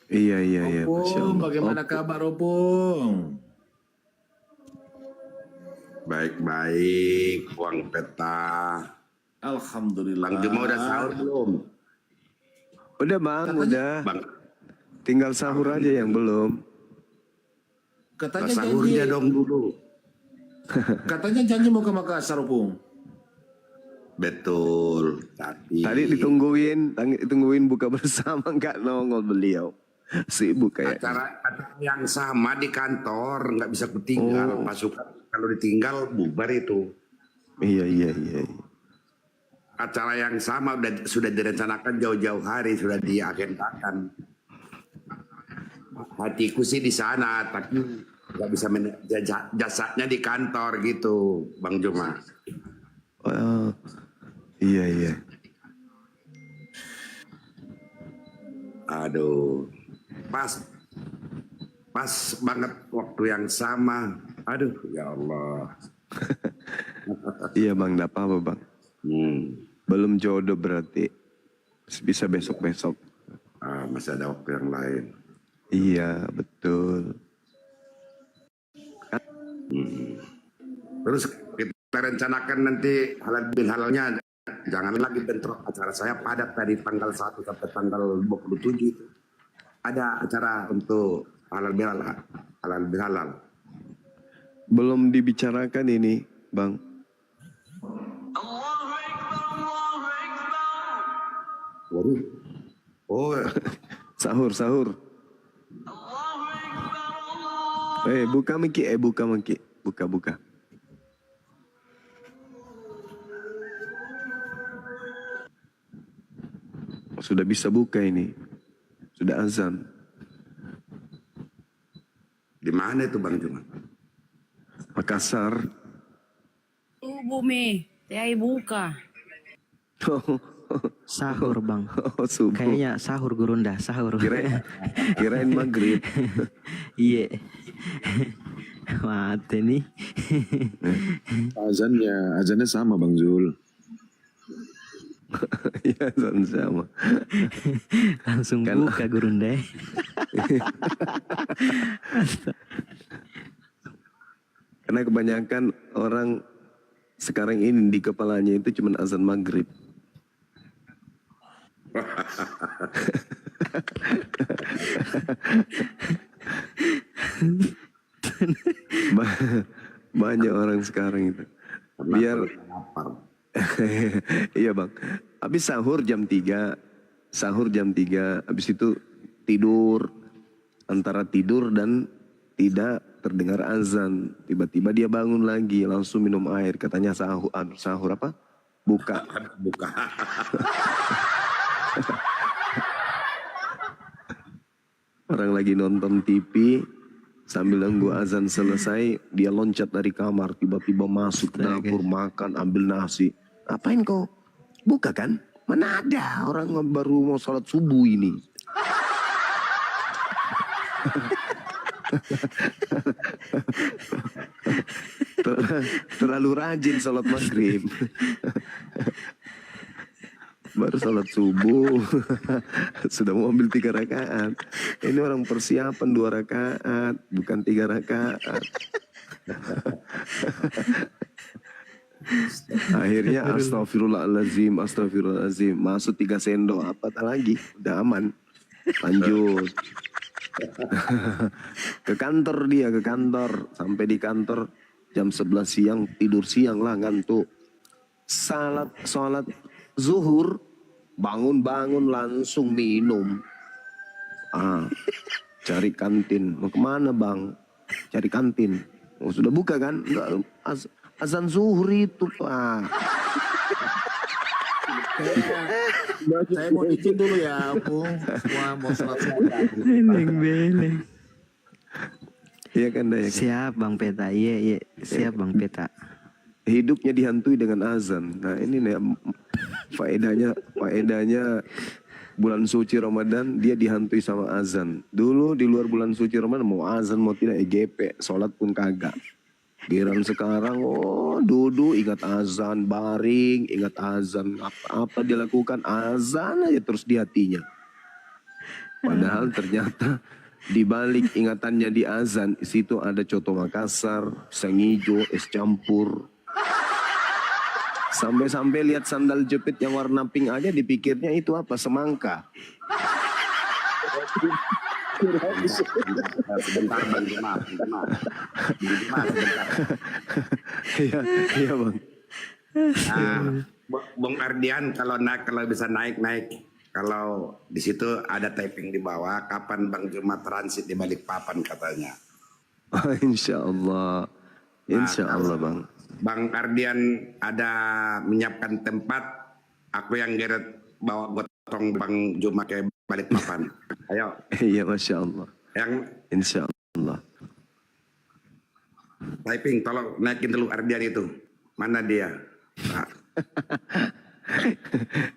Iya, Masya Opung, Allah. bagaimana kabar Opung? Baik-baik, Bang Peta. Alhamdulillah. Bang Juma udah sahur belum? Udah bang, udah. Bang, Tinggal sahur aja yang belum. Katanya sahurnya janji, dong dulu. katanya janji mau ke Makassar Opung. Betul, tapi Tadi ditungguin buka bersama, nggak nongol beliau. Sibuk kayak. acara yang sama di kantor nggak bisa ketinggal. Pasukan kalau ditinggal bubar itu. Iya. Acara yang sama sudah direncanakan jauh-jauh hari, sudah diagendakan. Hatiku sih di sana, tapi nggak bisa jasadnya di kantor gitu, Bang Juma. Oh, iya. Aduh, pas banget waktu yang sama. Aduh, ya Allah. Iya bang, nggak apa-apa bang. Belum jodoh berarti. Bisa besok-besok. Masih ada waktu yang lain. Iya, betul. Terus kita rencanakan nanti halal bihalalnya. Jangan lagi bentrok. Acara saya padat dari tanggal 1 sampai tanggal 27 itu. Ada acara untuk halal bihalal. Belum dibicarakan ini, bang. Waduh. Oh, Sahur. Buka Miki. Buka. Sudah bisa buka ini. Sudah azan. di mana itu Bang Juma? Makassar. Subuh Mi, teh buka. Sahur bang. Oh, subuh. Kayaknya sahur Gurunda, sahur. Kirain maghrib. Iya. Mati nih. Azannya sama Bang Zul. Ya, sama. Langsung Kan- buka Gurunda. Karena kebanyakan orang sekarang ini di kepalanya itu cuma azan maghrib. Banyak orang sekarang itu. Biar iya bang. Habis sahur jam 3. Habis itu tidur. Antara tidur dan tidak terdengar azan. Tiba-tiba dia bangun lagi, langsung minum air. Katanya sahur apa? Buka. Orang lagi nonton TV, sambil nunggu azan selesai, dia loncat dari kamar, tiba-tiba masuk ke dapur, makan, ambil nasi. Apain kau? Buka kan? Mana ada orang baru mau sholat subuh ini. Terlalu rajin sholat maghrib. Baru sholat subuh sudah mau ambil 3 rakaat. Ini orang persiapan 2 rakaat, bukan 3 rakaat. Akhirnya astagfirullahaladzim, masuk 3 sendok, apa lagi, udah aman, lanjut. Ke kantor, sampai di kantor jam 11 siang, tidur siang lah, ngantuk. Sholat zuhur, bangun langsung minum. Cari kantin. Mau kemana bang? Cari kantin. Oh, sudah buka kan? Enggak, azan zuhur itu pak. Saya mau izin dulu ya, Bung. Semua mau sholat. Beleng. Iya kan, Daya? Siap Bang Peta, iya, siap Bang Peta. Hidupnya dihantui dengan azan. Nah ini nih faedahnya bulan suci Ramadan dia dihantui sama azan. Dulu di luar bulan suci Ramadan mau azan mau tidak EGP, sholat pun kagak. Giliran sekarang duduk ingat azan, baring ingat azan, apa dilakukan azan aja terus di hatinya. Padahal ternyata di balik ingatannya di azan, situ ada coto Makassar, pisang hijau, es campur. Sampai lihat sandal jepit yang warna pink aja dipikirnya itu apa? Semangka. Sebentar bang, maaf. Iya bang. Bung Ardian kalau bisa naik. Kalau di situ ada typing di bawah, kapan Bang Juma transit di Balikpapan katanya. Insya Allah bang. Bang Ardian ada menyiapkan tempat, aku yang geret bawa gotong Bang Juma ke Balikpapan. Ayo. Iya Masya Allah. Yang Insya Allah. typing, tolong naikin dulu Ardian itu. Mana dia?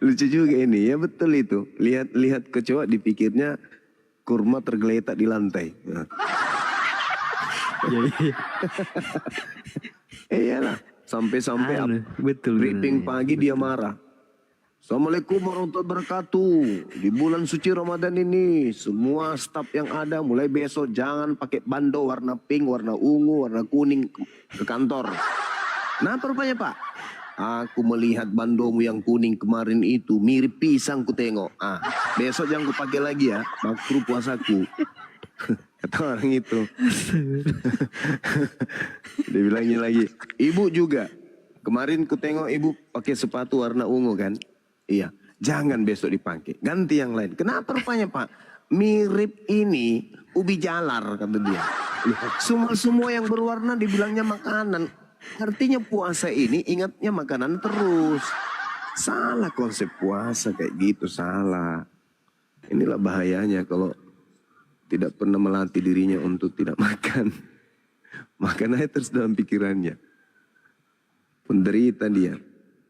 Lucu juga ini, ya betul itu. Lihat kecoa dipikirnya kurma tergeletak di lantai. Iyalah, sampai betul. briefing pagi dia marah. Assalamualaikum warahmatullahi wabarakatuh. Di bulan suci Ramadan ini, semua staf yang ada mulai besok jangan pakai bando warna pink, warna ungu, warna kuning ke kantor. Nah, rupanya Pak, aku melihat bandomu yang kuning kemarin itu mirip pisang ku tengok. Besok jangan ku pakai lagi ya, makruh puasaku. Kata orang itu. Dia bilangnya lagi, ibu juga. Kemarin ku tengok ibu pakai sepatu warna ungu kan? Iya, jangan besok dipakai. Ganti yang lain. Kenapa rupanya Pak? Mirip ini ubi jalar kata dia. Semua yang berwarna dibilangnya makanan. Artinya puasa ini ingatnya makanan terus. Salah konsep puasa kayak gitu, salah. Inilah bahayanya kalau tidak pernah melatih dirinya untuk tidak makan. Makan aja terus dalam pikirannya. Menderita dia.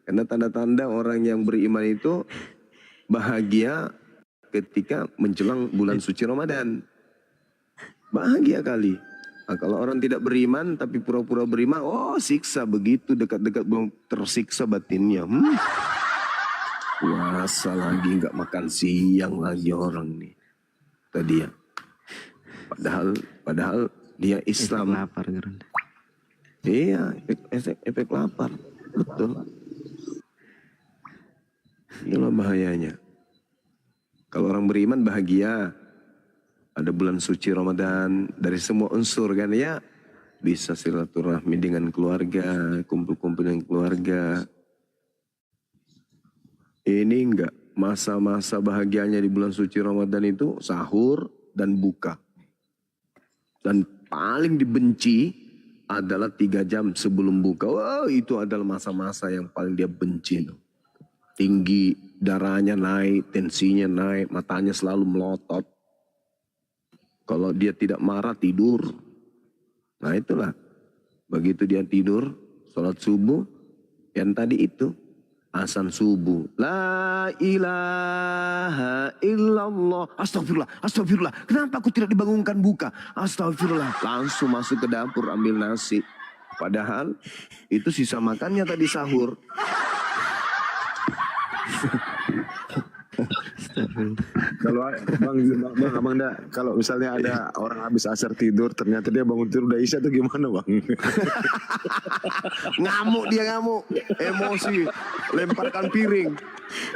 Karena tanda-tanda orang yang beriman itu bahagia ketika menjelang bulan suci Ramadan. Bahagia kali. Nah, kalau orang tidak beriman tapi pura-pura beriman, oh siksa begitu dekat-dekat belum tersiksa batinnya. Puasa lagi, nggak makan siang lagi orang nih. Tadi ya. Padahal dia Islam. Lapar Gerunda. Iya, efek lapar. Betul. Inilah bahayanya. Kalau orang beriman bahagia. Ada bulan suci Ramadan dari semua unsur kan ya. Bisa silaturahmi dengan keluarga, kumpul-kumpul dengan keluarga. Ini enggak. Masa-masa bahagianya di bulan suci Ramadan itu sahur dan buka. Dan paling dibenci adalah 3 jam sebelum buka. Wah, itu adalah masa-masa yang paling dia benci. Tinggi, darahnya naik, tensinya naik, matanya selalu melotot. Kalau dia tidak marah, tidur. Nah itulah. Begitu dia tidur, sholat subuh, yang tadi itu, azan subuh. La ilaha illallah. Astagfirullah, astagfirullah. Kenapa aku tidak dibangunkan buka? Astagfirullah. Langsung masuk ke dapur ambil nasi. Padahal itu sisa makannya tadi sahur. Kalau Abang Da, kalau misalnya ada orang habis asar tidur, ternyata dia bangun tidur udah isya tuh gimana Bang? Ngamuk dia ngamuk, emosi, lemparkan piring.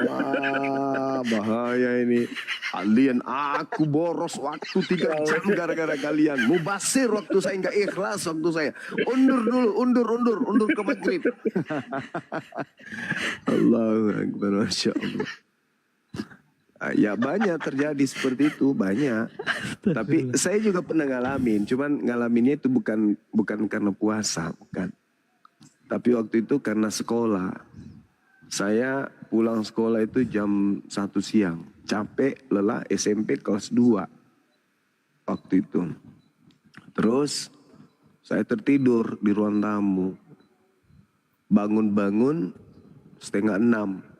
Wah bahaya ini. Kalian aku boros waktu 3 jam gara-gara kalian. Mubasir waktu saya nggak ikhlas waktu saya. Undur ke maghrib. Allahu Akbar, Masya Allah. Ya banyak terjadi seperti itu, banyak. Tapi saya juga pernah ngalamin, cuman ngalaminnya itu bukan karena puasa, bukan. Tapi waktu itu karena sekolah. Saya pulang sekolah itu jam 1 siang. Capek, lelah, SMP kelas 2. Waktu itu. Terus saya tertidur di ruang tamu. Bangun-bangun 5:30.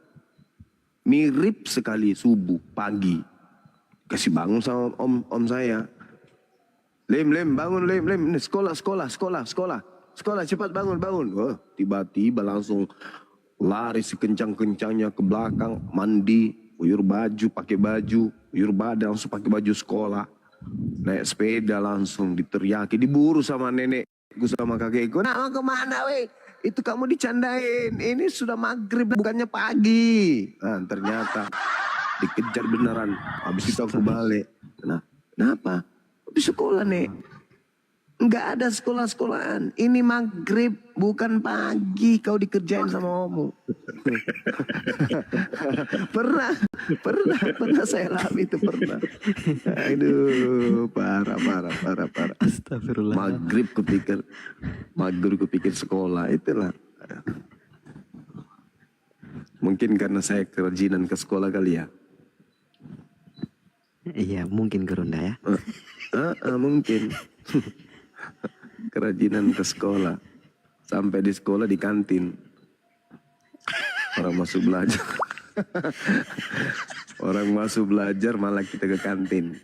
Mirip sekali subuh pagi. Kasih bangun sama om saya. Lem bangun lem. Ini sekolah cepat bangun. Oh, tiba-tiba langsung lari sekencang-kencangnya ke belakang, mandi, uyur baju, pakai baju, uyur badan langsung pakai baju sekolah. Naik sepeda langsung diteriaki, diburu sama nenekku sama kakekku. Nak mau kemana weh? Itu kamu dicandain, ini sudah maghrib bukannya pagi. Nah ternyata dikejar beneran. Habis itu aku balik. Kenapa? Di sekolah nih. Enggak ada sekolah-sekolahan. Ini maghrib bukan pagi. Kau dikerjain sama omu. Pernah saya alami itu pernah. Aduh, parah. Astagfirullah. Maghrib kupikir sekolah, itulah. Mungkin karena saya kerajinan ke sekolah kali ya. Iya, mungkin Gerunda ya. Mungkin. Kerajinan ke sekolah. Sampai di sekolah di kantin. Orang masuk belajar. Orang masuk belajar malah kita ke kantin.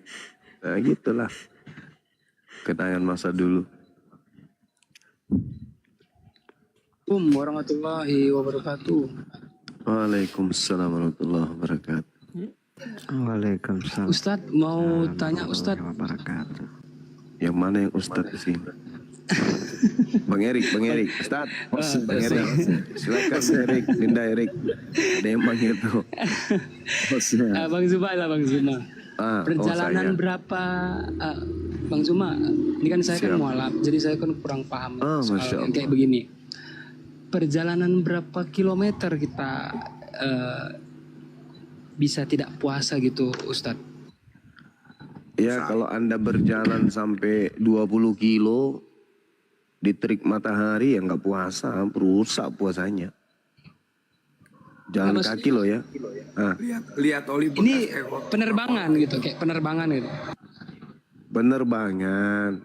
Nah gitulah. Kenangan masa dulu. Assalamualaikum warahmatullahi wabarakatuh. Waalaikumsalam warahmatullahi wabarakatuh. Waalaikumsalam. Ustadz mau tanya Ustadz. Wabarakatuh. Yang mana yang Ustadz di sini? Bang Erik, Ustadz. Bang Erik, silakan Bang Erik, Linda Erik. Ada yang manggil tuh. Bang Zuma lah Bang Zuma. Perjalanan saya. berapa Bang Zuma? Ini kan saya kan mualaf, jadi saya kan kurang paham soal yang kayak begini. Perjalanan berapa kilometer kita bisa tidak puasa gitu Ustadz? Ya kalau Anda berjalan sampai 20 kilo di terik matahari ya nggak puasa, rusak puasanya. Jalan kaki loh ya. Lihat oli bekas ini penerbangan gitu, kayak penerbangan gitu. Penerbangan.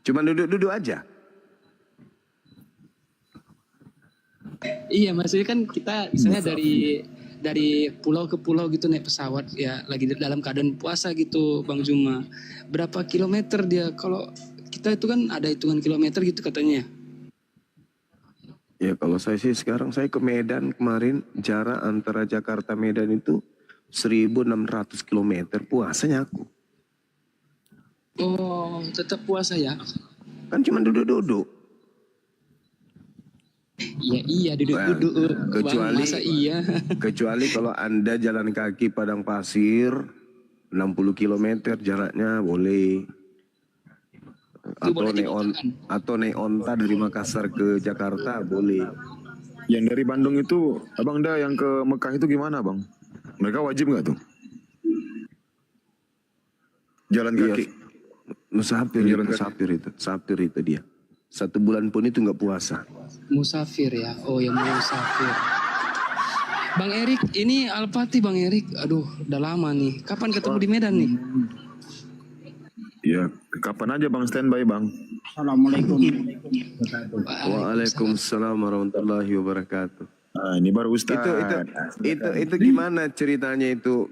Cuman duduk-duduk aja. Iya, maksudnya kan kita misalnya dari pulau ke pulau gitu naik pesawat ya, lagi dalam keadaan puasa gitu Bang Zuma. Berapa kilometer dia, kalau kita itu kan ada hitungan kilometer gitu katanya. Ya kalau saya sih sekarang saya ke Medan kemarin, jarak antara Jakarta Medan itu 1.600 km, puasanya aku. Oh, tetap puasa ya? Kan cuma duduk-duduk. Iya duduk-duduk. Bang, Kecuali masa iya? kecuali kalau Anda jalan kaki padang pasir 60 km jaraknya boleh. Atau naik onta dari Makassar ke Jakarta boleh. Yang dari Bandung itu, Abang Da yang ke Mekah itu gimana Bang? Mereka wajib nggak tuh? Jalan kaki? Musafir itu dia. 1 bulan pun itu nggak puasa. Musafir ya. Oh ya, musafir. Bang Erik, ini Alpati Bang Erik. Aduh, udah lama nih. Kapan ketemu di Medan nih? Ya, kapan aja Bang standby Bang. Assalamualaikum. Waalaikumsalam warahmatullahi wabarakatuh. Nah, ini baru Ustaz. Itu gimana ceritanya itu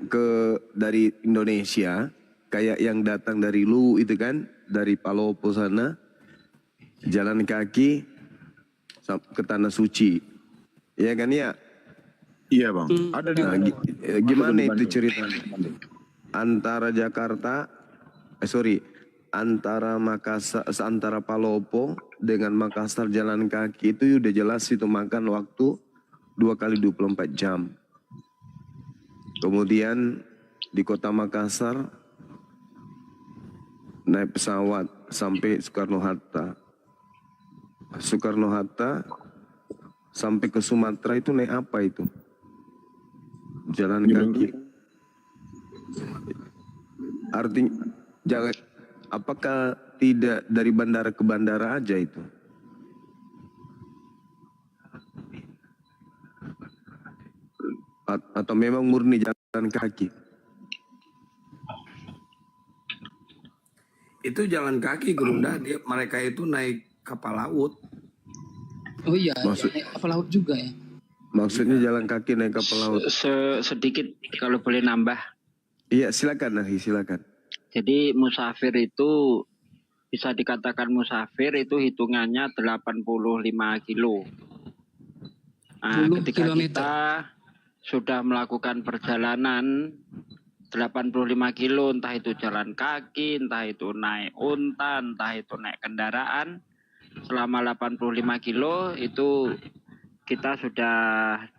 dari Indonesia, kayak yang datang dari Lu itu kan, dari Palopo sana, jalan kaki ke Tanah Suci, ya kan ya? Iya Bang. Ada di gimana itu ceritanya? Antara Makassar, antara Palopo dengan Makassar jalan kaki itu udah jelas itu makan waktu 2 kali 24 jam. Kemudian di kota Makassar naik pesawat sampai Soekarno-Hatta sampai ke Sumatera itu naik apa itu? Jalan kaki. Artinya apakah tidak dari bandara ke bandara aja itu? Atau memang murni jalan kaki? Itu jalan kaki Gerunda, mereka itu naik kapal laut. Oh iya, naik kapal laut juga ya. Maksudnya jalan kaki naik kapal laut. Sedikit kalau boleh nambah. Iya, silakan Nahi, silakan. Jadi musafir itu bisa dikatakan musafir itu hitungannya 85 kilo. Nah, ketika kita sudah melakukan perjalanan 85 kilo, entah itu jalan kaki, entah itu naik unta, entah itu naik kendaraan, selama 85 kilo itu kita sudah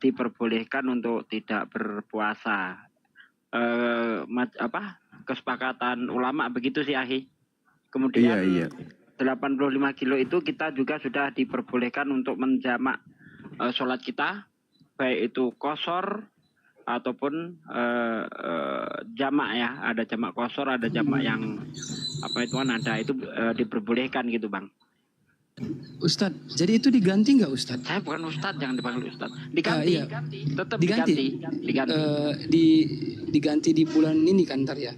diperbolehkan untuk tidak berpuasa. Kesepakatan ulama begitu sih Ahi. Kemudian 85 kilo itu kita juga sudah diperbolehkan untuk menjamak sholat kita, baik itu qashar ataupun jamak ya. Ada jamak qashar, ada jamak yang itu diperbolehkan gitu Bang. Ustadz, jadi itu diganti nggak Ustadz? Saya bukan Ustadz, jangan dipanggil Ustadz. Diganti, tetap diganti. Diganti di bulan ini kan ntar ya?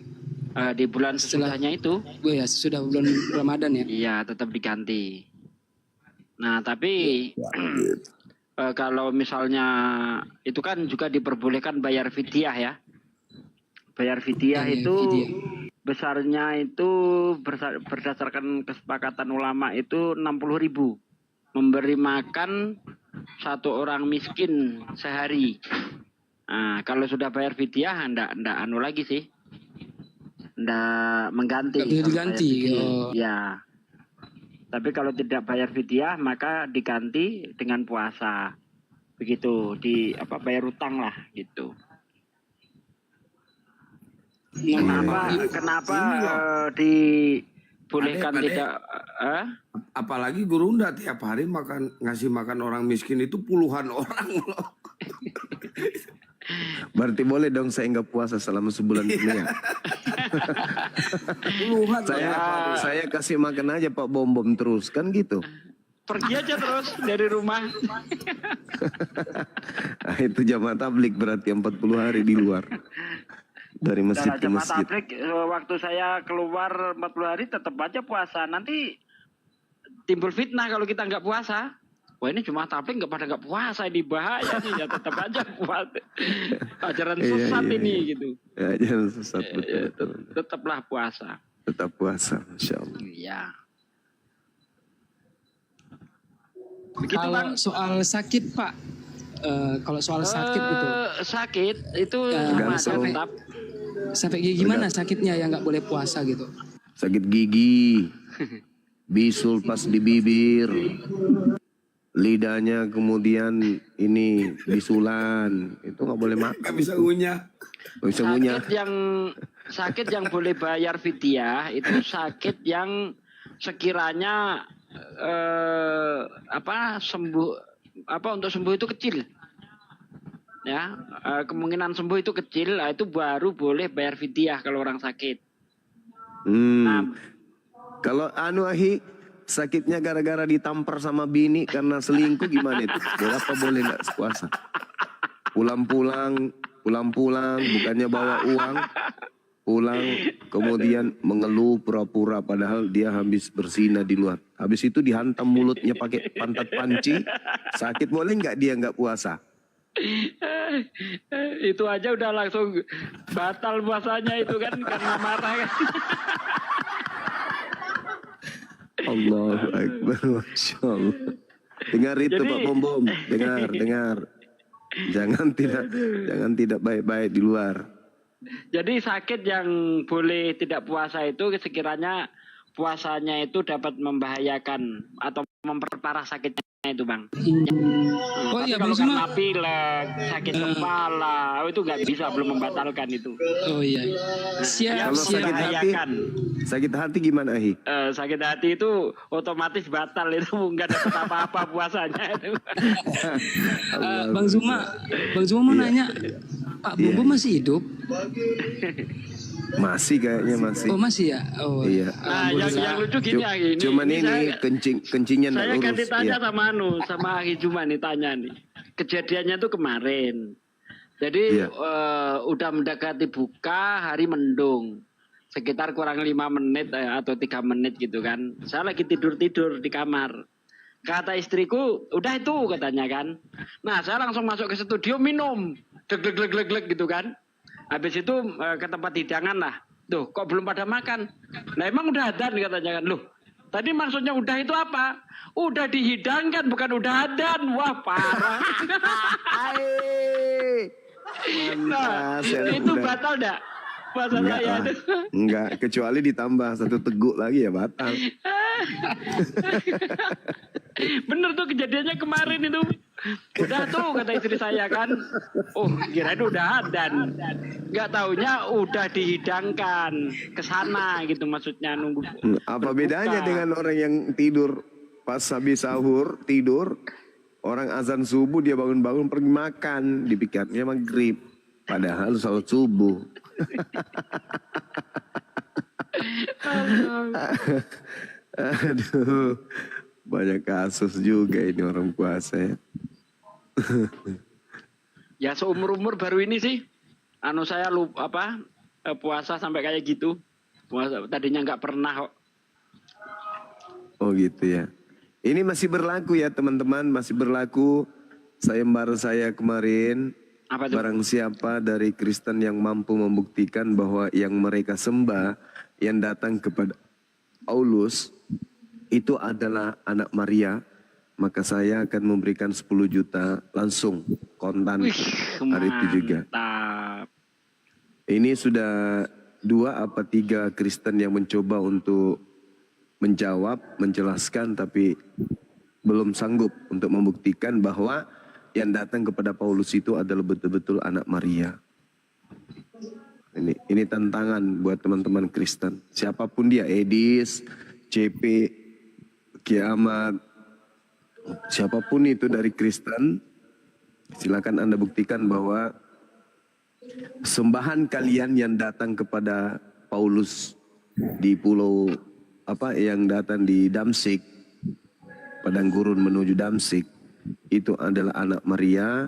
Di bulan setelahnya itu. Oh ya, sudah bulan Ramadan ya? Iya, tetap diganti. Nah, tapi kalau misalnya itu kan juga diperbolehkan bayar fidyah ya. Bayar fidyah itu besarnya itu berdasarkan kesepakatan ulama itu 60.000. Memberi makan 1 orang miskin sehari. Nah, kalau sudah bayar fidyah ndak anu lagi sih. Ndak mengganti. Nggak bisa diganti. Ya. Tapi kalau tidak bayar fidyah maka diganti dengan puasa. Begitu, bayar utang lah gitu. Kenapa dibolehkan tidak? Apalagi Gerunda tiap hari ngasih makan orang miskin itu puluhan orang loh. Berarti boleh dong saya nggak puasa selama sebulan ini ya? saya kasih makan aja Pak Bom terus kan gitu. Pergi aja terus dari rumah. Nah, itu jamaah tablik berarti 40 hari di luar. Dari masjid ke masjid. Tablik, waktu saya keluar 40 hari tetap aja puasa. Nanti timbul fitnah kalau kita nggak puasa. wah ini cuma tabligh nggak puasa, ini bahaya nih, ya tetap aja puasa. Ajaran Iya, sesat iya, ini iya. gitu. Ya, jangan sesat, betul. Tetaplah puasa. Tetap puasa, Masya Allah. Iya. Begitu Kalau Bang. soal sakit Pak, kalau soal sakit itu Sakit itu Gansel. tetap. sampai gimana sakitnya yang nggak boleh puasa gitu? Sakit gigi, bisul pas di bibir, lidahnya kemudian ini bisulan, itu nggak boleh makan. Gak bisa ngunyah. Nggak bisa ngunyah. Sakit yang boleh bayar fidyah itu sakit yang sekiranya untuk sembuh itu kecil. Ya, kemungkinan sembuh itu kecil, itu baru boleh bayar fidyah kalau orang sakit. Nah, Kalau Ahi, sakitnya gara-gara ditampar sama bini karena selingkuh gimana itu? Boleh apa boleh nggak puasa? Pulang-pulang, bukannya bawa uang, pulang kemudian mengeluh pura-pura padahal dia habis berzina di luar. Habis itu dihantam mulutnya pakai pantat panci, sakit boleh nggak dia nggak puasa? itu aja udah langsung batal puasanya itu kan karena marah kan. Allahu Akbar, Masya Allah. Dengar itu Pak Bom Bom, dengar. Jangan tidak baik-baik di luar. Jadi sakit yang boleh tidak puasa itu sekiranya puasanya itu dapat membahayakan atau memperparah sakitnya itu Bang. Oh Tapi iya kalau Bang Suma. karena pilek, sakit kepala, itu nggak bisa, belum membatalkan itu. Oh iya. Siap, Kalau siap. sakit hati gimana Ahi? Sakit hati itu otomatis batal, itu nggak dapat apa-apa puasanya itu. Bang Zuma mau nanya, Pak Bobo masih hidup? Masih kayaknya masih. Oh masih ya? Oh Iya. Nah, yang lucu gini ya, Cuman ini kencingnya nggak saya lurus. ganti tanya Iya. sama Aki Juma nih, tanya nih. Kejadiannya tuh kemarin. Jadi Iya. udah mendekati buka, hari mendung. Sekitar kurang 5 menit atau 3 menit gitu kan. Saya lagi tidur-tidur di kamar. Kata istriku, udah itu katanya kan. Nah, saya langsung masuk ke studio minum. Glek gitu kan. Habis itu ke tempat hidangan lah. Tuh, kok belum pada makan? Nah, emang udah adzan katanya kan. Loh, tadi maksudnya udah itu apa? Udah dihidangkan, bukan udah adzan. Wah, parah. Nah, itu batal enggak? Puasa saya itu. Enggak, kecuali ditambah 1 teguk lagi ya batal. Bener tuh kejadiannya kemarin itu. Udah tuh kata istri saya kan. Oh, kirain udah adzan. Enggak taunya udah dihidangkan ke sana gitu, maksudnya nunggu. Apa bedanya dengan orang yang tidur pas habis sahur, tidur, orang azan subuh dia bangun-bangun pergi makan, dipikirnya maghrib, padahal salat subuh. Aduh, banyak kasus juga ini orang puasa ya. Ya seumur-umur baru ini sih. Saya puasa sampai kayak gitu. Puasa tadinya nggak pernah kok. Oh gitu ya. Ini masih berlaku ya teman-teman, masih berlaku sayembara saya kemarin. Apa tuh? Barang siapa dari Kristen yang mampu membuktikan bahwa yang mereka sembah, yang datang kepada Paulus, itu adalah anak Maria, maka saya akan memberikan 10 juta langsung kontan hari itu juga. Mantap. Ini sudah 2 apa 3 Kristen yang mencoba untuk menjawab, menjelaskan, tapi belum sanggup untuk membuktikan bahwa yang datang kepada Paulus itu adalah betul-betul anak Maria. Ini tantangan buat teman-teman Kristen. Siapapun dia, Edis, CP, Kiamat, siapapun itu dari Kristen, silakan Anda buktikan bahwa sembahan kalian yang datang kepada Paulus di pulau yang datang di Damsik, padang gurun menuju Damsik, itu adalah anak Maria.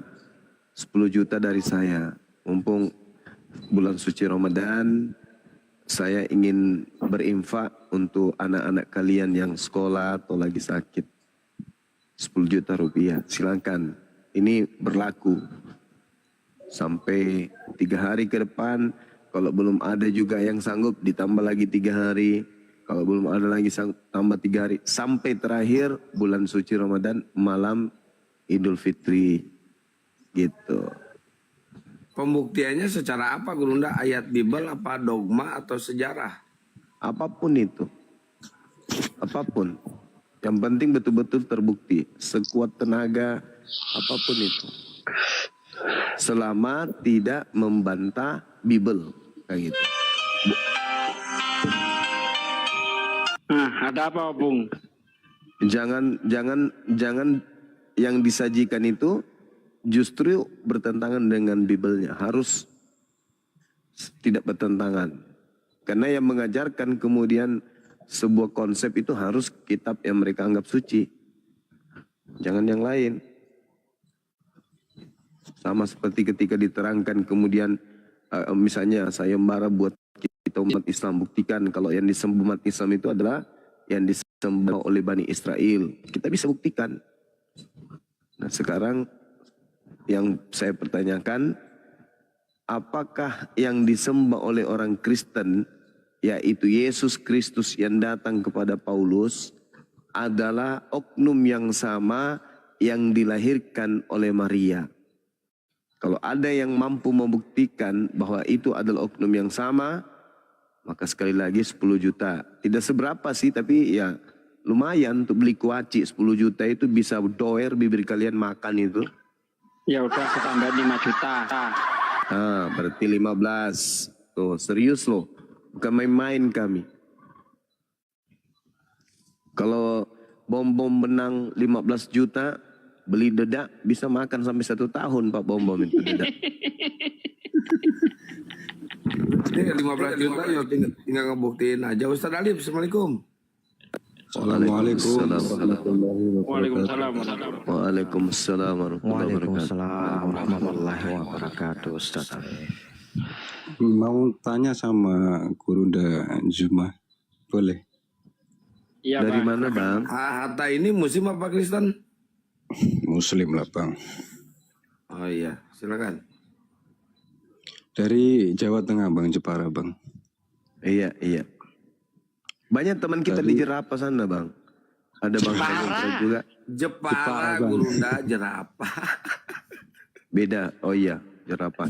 10 juta dari saya. Mumpung bulan suci Ramadan, saya ingin berinfak untuk anak-anak kalian yang sekolah atau lagi sakit. 10 juta rupiah. Silakan. Ini berlaku sampai 3 hari ke depan. Kalau belum ada juga yang sanggup, ditambah lagi 3 hari. Kalau belum ada lagi tambah 3 hari. Sampai terakhir bulan suci Ramadan, malam Idul Fitri. Gitu. Pembuktiannya secara apa Gurunda? Ayat Bible apa dogma atau sejarah? Apapun itu. Apapun. Yang penting betul-betul terbukti. Sekuat tenaga, apapun itu. Selama tidak membantah Bible. Kayak gitu. Nah, ada apa, Bung? Jangan yang disajikan itu justru bertentangan dengan Bible-nya. Harus tidak bertentangan. Karena yang mengajarkan kemudian sebuah konsep itu harus kitab yang mereka anggap suci. Jangan yang lain. Sama seperti ketika diterangkan kemudian misalnya sayembara buat kita umat Islam. Buktikan kalau yang disembah umat Islam itu adalah yang disembah oleh Bani Israel. Kita bisa buktikan. Nah sekarang yang saya pertanyakan, apakah yang disembah oleh orang Kristen, yaitu Yesus Kristus yang datang kepada Paulus, adalah oknum yang sama yang dilahirkan oleh Maria? Kalau ada yang mampu membuktikan bahwa itu adalah oknum yang sama, maka sekali lagi 10 juta. Tidak seberapa sih, tapi ya lumayan untuk beli kuaci. 10 juta itu bisa doer bibir kalian makan itu. Ya udah aku tambahin 5 juta. Ah, berarti 15. Tuh, serius loh. Bukan main-main kami. Kalau bom-bom benang 15 juta, beli dedak bisa makan sampai 1 tahun Pak bom-bom itu dedak. Ini 15 juta ya tinggal ngebuktiin aja. Ustaz Ali, Assalamualaikum. Waalaikumsalam. Waalaikumsalam. Waalaikumsalam warahmatullahi wabarakatuh. Ustaz. Mau tanya sama Gurunda Zuma, boleh? Iya, dari Bang. mana Bang? Hatta ini Muslim apa Kristen? Muslim lah Bang. Oh iya, silakan. Dari Jawa Tengah Bang, Jepara Bang. Iya. Banyak teman kita di Jerapah sana Bang. Ada Bang juga. Jepara, Gurunda, Jerapah. Beda. Oh iya,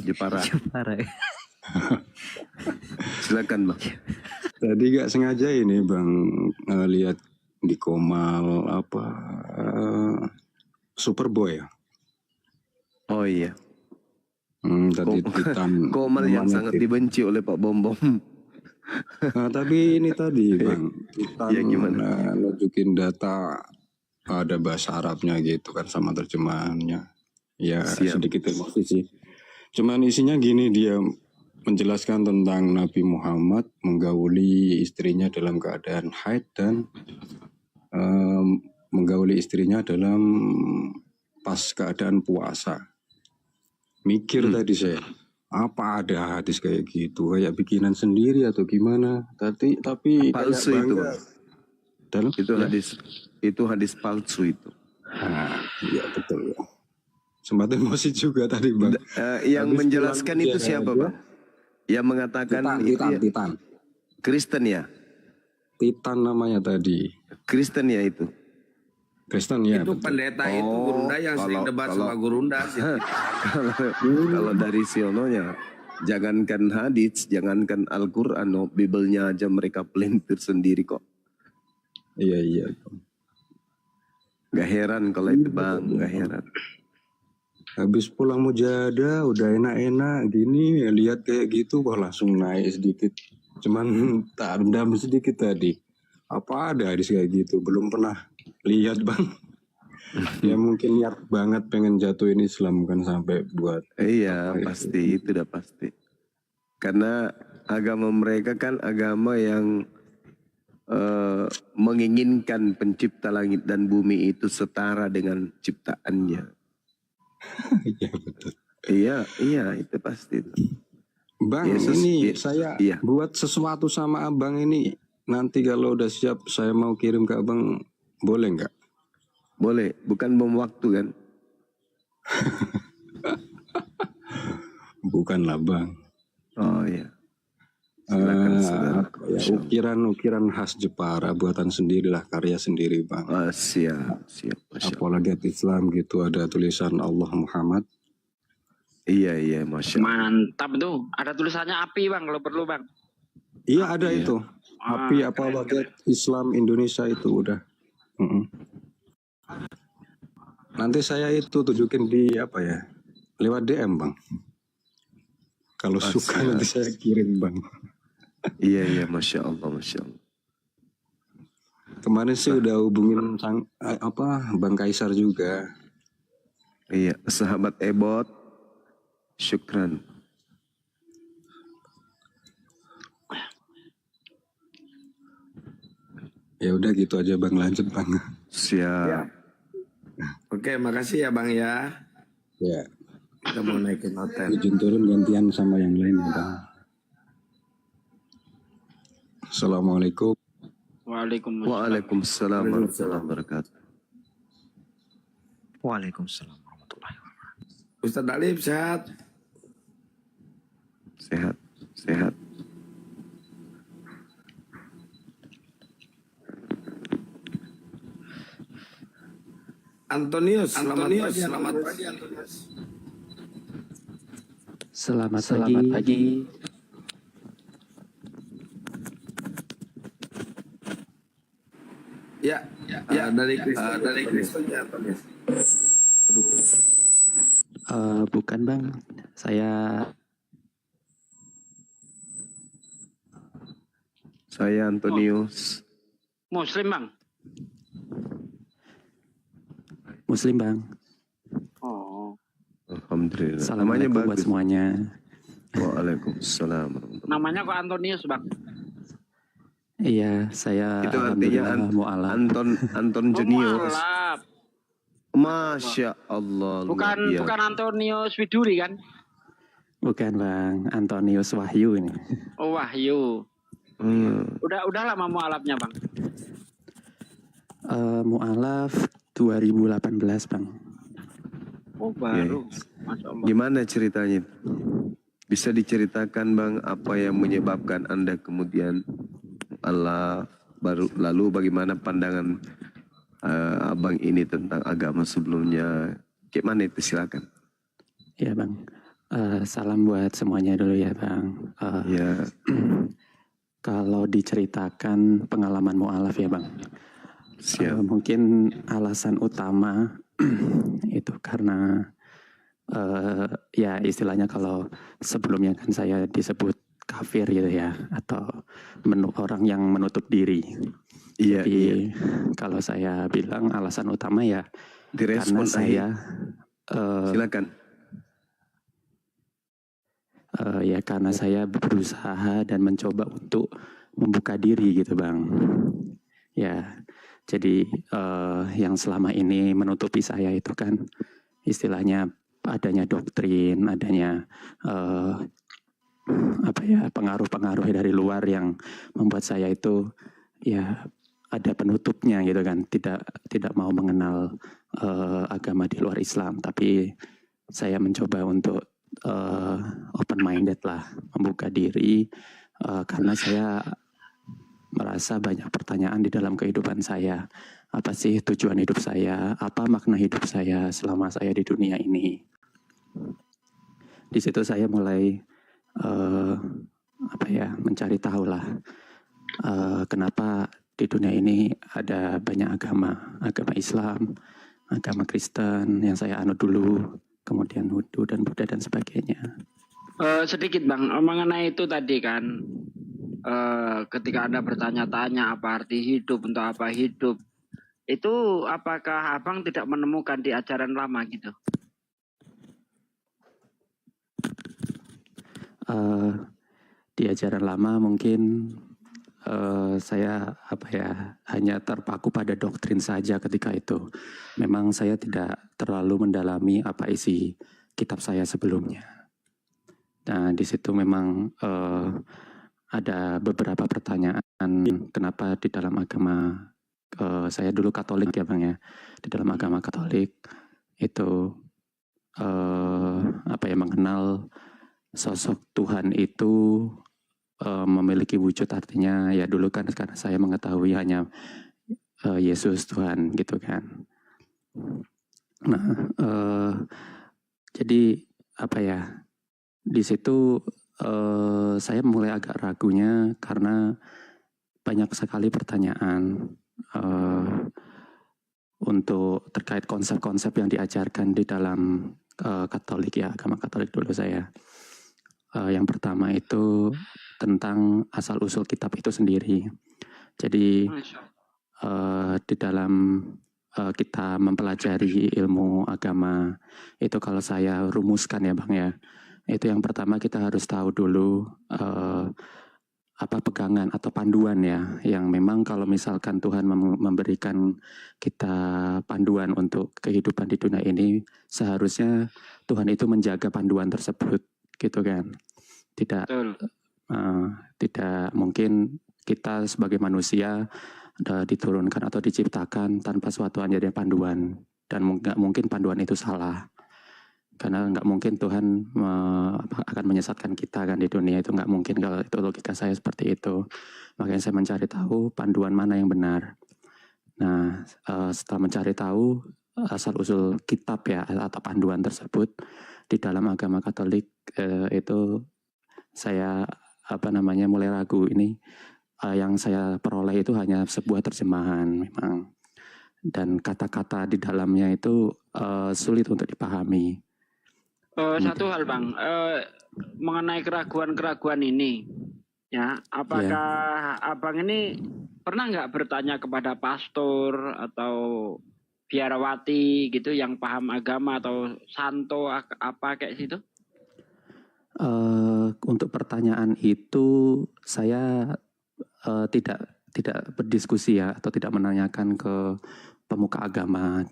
Jepara. Silakan Bang. Tadi gak sengaja ini Bang lihat di Komal Superboy ya. Oh iya. Tadi Titan Komal yang sangat dibenci oleh Pak Bom Bom. Nah, tapi ini tadi Bang, Titan Ya, gimana? nunjukin data ada bahasa Arabnya gitu kan sama terjemahannya. Ya Siap. sedikit emosi sih. Cuman isinya gini, dia menjelaskan tentang Nabi Muhammad menggauli istrinya dalam keadaan haid dan menggauli istrinya dalam pas keadaan puasa. Mikir tadi saya, apa ada hadis kayak gitu, kayak bikinan sendiri atau gimana? Tapi Palsu kayak itu bangga. Bang. Dalam Itu hadis palsu itu. Nah, iya betul ya. Sempat emosi juga tadi Bang. Yang Habis menjelaskan pulang itu ujian siapa aja, Bang? Yang mengatakan Titan. Kristen ya? Titan namanya tadi. Kristen ya itu. Kristen ya. Itu betul. pendeta itu Gurunda yang sering debat sama Gurunda sih. Kalau dari Siononya, jangankan hadis, jangankan Al-Quran, Bible-nya aja mereka pelintir sendiri kok. Iya. Gak heran kalau itu Bang, gak heran. Habis pulang mujahadah udah enak-enak gini, lihat kayak gitu kok langsung naik sedikit. Cuman tak rendam sedikit tadi. Apa ada hadis kayak gitu? Belum pernah lihat Bang. Ya mungkin niat banget pengen jatuhin Islam kan sampai buat. Iya pasti, itu udah pasti. Karena agama mereka kan agama yang menginginkan pencipta langit dan bumi itu setara dengan ciptaannya. Iya betul. Iya itu pasti. Bang, Yesus, ini saya buat sesuatu sama abang ini. Nanti kalau udah siap saya mau kirim ke abang, boleh nggak? Boleh, bukan bom waktu kan? Bukanlah bang. Oh iya. Silakan saudara. Apa ya, ukiran khas Jepara, buatan sendirilah, karya sendiri bang. Siap, siap. Masya Allah. Apologet Islam gitu, ada tulisan Allah Muhammad. Iya, Masya Allah. Mantap tuh. Ada tulisannya api bang, kalau perlu bang. Iya ada itu. Api apologet Islam Indonesia itu udah. Nanti saya itu tunjukin di apa ya, lewat DM bang. Kalau suka nanti saya kirim bang. Iya, Masya Allah, Masya Allah. Kemarin sih udah hubungin Bang Kaisar juga. Iya, sahabat Ebot. Syukran. Ya udah gitu aja bang, lanjut bang. Siap. Ya. Oke, makasih ya bang ya. Ya. Kita mau naikin hotel. Izin turun gantian sama yang lain ya bang. Assalamualaikum. Waalaikumsalam warahmatullahi wabarakatuh. Waalaikumsalam warahmatullahi wabarakatuh. Ustadz Alif sehat? Sehat. Antonius, selamat pagi Antonius. Selamat pagi. Ya, dari Kristen ya Antonius. Bukan bang, Saya Antonius. Muslim bang. Muslim bang. Oh. Alhamdulillah. Namanya Assalamualaikum buat bagus. semuanya. Waalaikumsalam. Namanya kok Antonius bang? Iya, saya Itu artinya alhamdulillah mu'alaf. Anton Jenius. Mualaf. Masya Allah. Bukan Antonius Widuri kan? Bukan bang, Antonius Wahyu ini. Oh Wahyu. Udah lama mualafnya bang? Mu'alaf 2018 bang. Oh baru. Masya Allah. Gimana ceritanya? Bisa diceritakan bang apa yang menyebabkan Anda kemudian Allah lalu bagaimana pandangan abang ini tentang agama sebelumnya? Gimana itu, silakan. Ya bang, salam buat semuanya dulu ya bang. Ya. Kalau diceritakan pengalaman mu'alaf ya bang. Siap. Mungkin alasan utama itu karena ya istilahnya kalau sebelumnya kan saya disebut kafir gitu ya, atau orang yang menutup diri. Iya. Jadi kalau saya bilang alasan utama ya direspon karena saya silakan. Ya karena saya berusaha dan mencoba untuk membuka diri gitu bang. Ya jadi yang selama ini menutupi saya itu kan istilahnya adanya doktrin, adanya pengaruh-pengaruh dari luar yang membuat saya itu ya ada penutupnya gitu kan, tidak mau mengenal agama di luar Islam, tapi saya mencoba untuk open minded lah, membuka diri karena saya merasa banyak pertanyaan di dalam kehidupan saya. Apa sih tujuan hidup saya? Apa makna hidup saya selama saya di dunia ini? Di situ saya mulai mencari tahu lah kenapa di dunia ini ada banyak agama Islam, agama Kristen yang saya anut dulu, kemudian Hindu dan Buddha dan sebagainya. Sedikit bang, mengenai itu tadi kan, ketika Anda bertanya-tanya apa arti hidup, untuk apa hidup, itu apakah abang tidak menemukan di ajaran lama gitu? Di ajaran lama mungkin saya hanya terpaku pada doktrin saja ketika itu. Memang saya tidak terlalu mendalami apa isi kitab saya sebelumnya. Nah di situ memang ada beberapa pertanyaan kenapa di dalam agama saya dulu Katolik ya Bang ya. Di dalam agama Katolik itu mengenal sosok Tuhan itu memiliki wujud, artinya ya dulu kan karena saya mengetahui hanya Yesus Tuhan gitu kan. Nah, jadi di situ saya mulai agak ragunya karena banyak sekali pertanyaan untuk terkait konsep-konsep yang diajarkan di dalam Katolik ya, agama Katolik dulu saya. Yang pertama itu tentang asal-usul kitab itu sendiri. Jadi di dalam kita mempelajari ilmu agama itu, kalau saya rumuskan ya Bang ya, itu yang pertama kita harus tahu dulu pegangan atau panduan ya, yang memang kalau misalkan Tuhan memberikan kita panduan untuk kehidupan di dunia ini, seharusnya Tuhan itu menjaga panduan tersebut gitu kan. Tidak mungkin kita sebagai manusia diturunkan atau diciptakan tanpa suatu adanya panduan, dan nggak mungkin panduan itu salah, karena nggak mungkin Tuhan akan menyesatkan kita kan di dunia itu, nggak mungkin. Kalau itu logika saya seperti itu, makanya saya mencari tahu panduan mana yang benar. Nah, setelah mencari tahu asal usul kitab ya atau panduan tersebut di dalam agama Katolik, itu saya mulai ragu ini. Yang saya peroleh itu hanya sebuah terjemahan memang, dan kata-kata di dalamnya itu sulit untuk dipahami. Satu hal Bang, mengenai keraguan-keraguan ini, ya, apakah Abang ini pernah nggak bertanya kepada pastor atau biarawati gitu yang paham agama, atau santo apa kayak situ? Untuk pertanyaan itu saya tidak berdiskusi ya, atau tidak menanyakan ke pemuka agama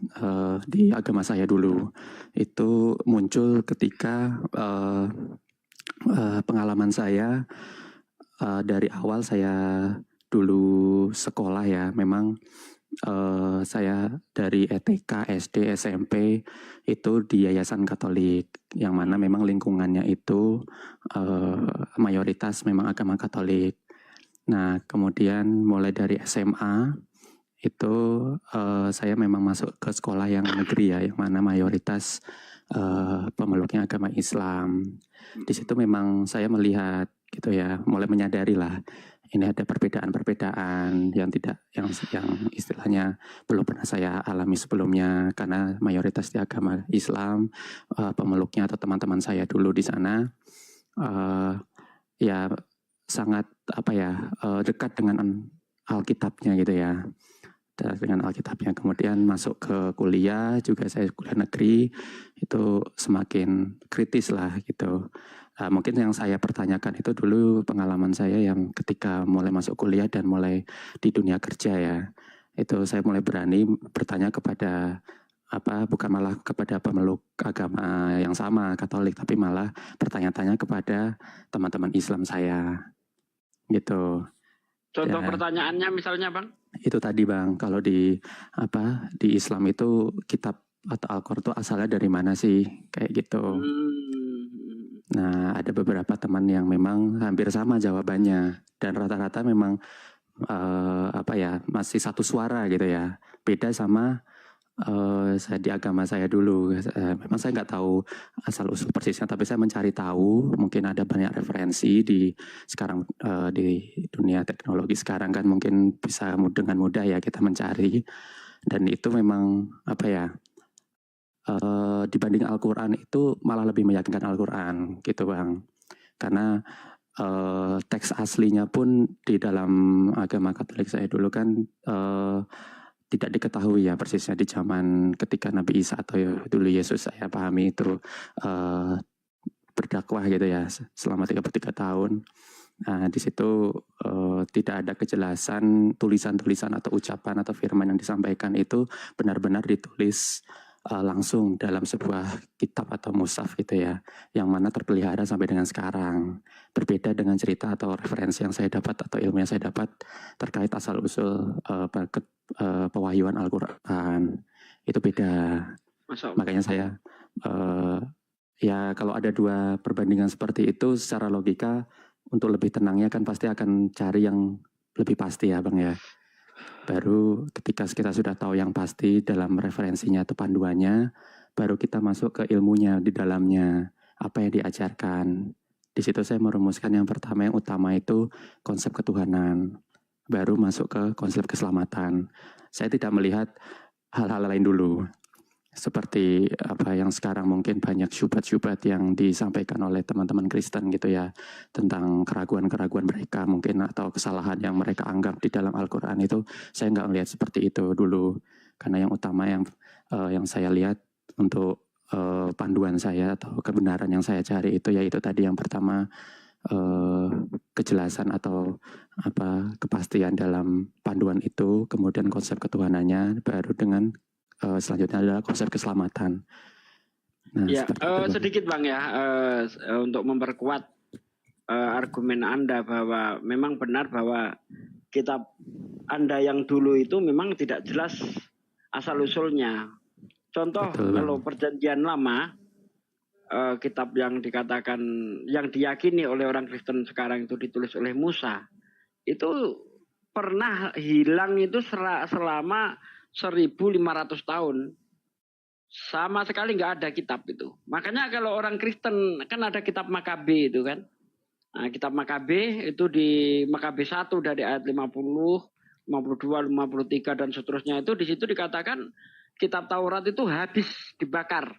di agama saya dulu. Itu muncul ketika pengalaman saya dari awal saya dulu sekolah ya. Memang saya dari TK, SD, SMP itu di Yayasan Katolik, yang mana memang lingkungannya itu mayoritas memang agama Katolik. Nah, kemudian mulai dari SMA itu saya memang masuk ke sekolah yang negeri ya, yang mana mayoritas pemeluknya agama Islam. Di situ memang saya melihat gitu ya, mulai menyadari lah ini ada perbedaan-perbedaan yang istilahnya belum pernah saya alami sebelumnya, karena mayoritas di agama Islam pemeluknya atau teman-teman saya dulu di sana ya sangat dekat dengan Alkitabnya gitu ya, dengan Alkitabnya. Kemudian masuk ke kuliah juga, saya kuliah negeri, itu semakin kritis lah gitu. Mungkin yang saya pertanyakan itu dulu pengalaman saya yang ketika mulai masuk kuliah dan mulai di dunia kerja ya, itu saya mulai berani bertanya kepada bukan malah kepada pemeluk agama yang sama Katolik, tapi malah bertanya-tanya kepada teman-teman Islam saya gitu. Contoh pertanyaannya misalnya Bang? Itu tadi Bang, kalau di Islam itu kitab atau Al-Qur'an itu asalnya dari mana sih, kayak gitu. Nah, ada beberapa teman yang memang hampir sama jawabannya, dan rata-rata memang masih satu suara gitu ya. Beda sama saya di agama saya dulu. Memang saya nggak tahu asal usul persisnya, tapi saya mencari tahu. Mungkin ada banyak referensi di sekarang di dunia teknologi sekarang kan, mungkin bisa dengan mudah ya kita mencari. Dan itu memang dibanding Al-Quran itu malah lebih meyakinkan Al-Quran gitu Bang, karena teks aslinya pun di dalam agama Katolik saya dulu kan tidak diketahui ya persisnya di zaman ketika Nabi Isa atau dulu Yesus saya pahami itu berdakwah gitu ya selama 33 tahun. Nah, di situ tidak ada kejelasan tulisan-tulisan atau ucapan atau firman yang disampaikan itu benar-benar ditulis langsung dalam sebuah kitab atau mushaf gitu ya, yang mana terpelihara sampai dengan sekarang. Berbeda dengan cerita atau referensi yang saya dapat atau ilmu yang saya dapat terkait asal-usul pewahyuan Al-Quran. Itu beda. Makanya saya ya kalau ada dua perbandingan seperti itu secara logika untuk lebih tenangnya kan pasti akan cari yang lebih pasti ya Bang ya. Baru ketika kita sudah tahu yang pasti dalam referensinya atau panduannya, baru kita masuk ke ilmunya di dalamnya, apa yang diajarkan. Di situ saya merumuskan yang pertama, yang utama itu konsep ketuhanan. Baru masuk ke konsep keselamatan. Saya tidak melihat hal-hal lain dulu. Seperti apa yang sekarang mungkin banyak syubhat-syubhat yang disampaikan oleh teman-teman Kristen gitu ya, tentang keraguan-keraguan mereka mungkin atau kesalahan yang mereka anggap di dalam Al-Quran itu, saya nggak melihat seperti itu dulu. Karena yang utama yang saya lihat untuk panduan saya atau kebenaran yang saya cari itu yaitu tadi yang pertama, kejelasan atau kepastian dalam panduan itu, kemudian konsep ketuhanannya, baru dengan selanjutnya adalah konsep keselamatan. Nah, Ya, itu. sedikit Bang ya, untuk memperkuat argumen Anda bahwa memang benar bahwa kitab Anda yang dulu itu memang tidak jelas asal-usulnya. Contoh, kalau Perjanjian Lama, kitab yang dikatakan, yang diyakini oleh orang Kristen sekarang itu ditulis oleh Musa, itu pernah hilang itu selama 1500 tahun. Sama sekali nggak ada kitab itu. Makanya kalau orang Kristen kan ada kitab Makabe itu kan. Nah, kitab Makabe itu di Makabe 1 dari ayat 50, 52, 53 dan seterusnya itu di situ dikatakan kitab Taurat itu habis dibakar.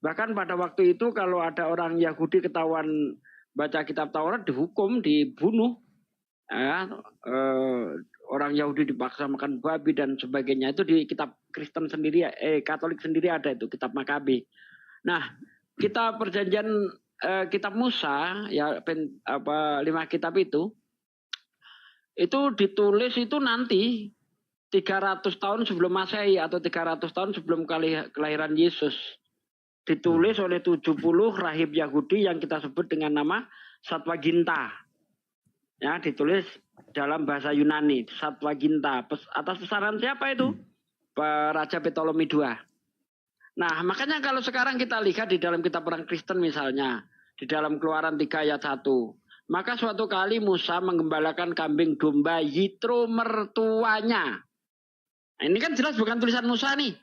Bahkan pada waktu itu kalau ada orang Yahudi ketahuan baca kitab Taurat dihukum, dibunuh. Ya, orang Yahudi dipaksa makan babi dan sebagainya. Itu di kitab Kristen sendiri, Katolik sendiri ada itu kitab Makabe. Nah, kitab perjanjian kitab Musa ya 5 kitab itu ditulis itu nanti 300 tahun sebelum Masehi atau 300 tahun sebelum kelahiran Yesus. Ditulis oleh 70 rahib Yahudi yang kita sebut dengan nama Septuaginta. Ya, ditulis dalam bahasa Yunani, Septuaginta. Atas pesanan siapa itu? Raja Ptolemy II. Nah, makanya kalau sekarang kita lihat di dalam kitab orang Kristen misalnya, di dalam Keluaran 3 ayat 1, maka suatu kali Musa menggembalakan kambing domba Yitro mertuanya. Nah, ini kan jelas bukan tulisan Musa nih.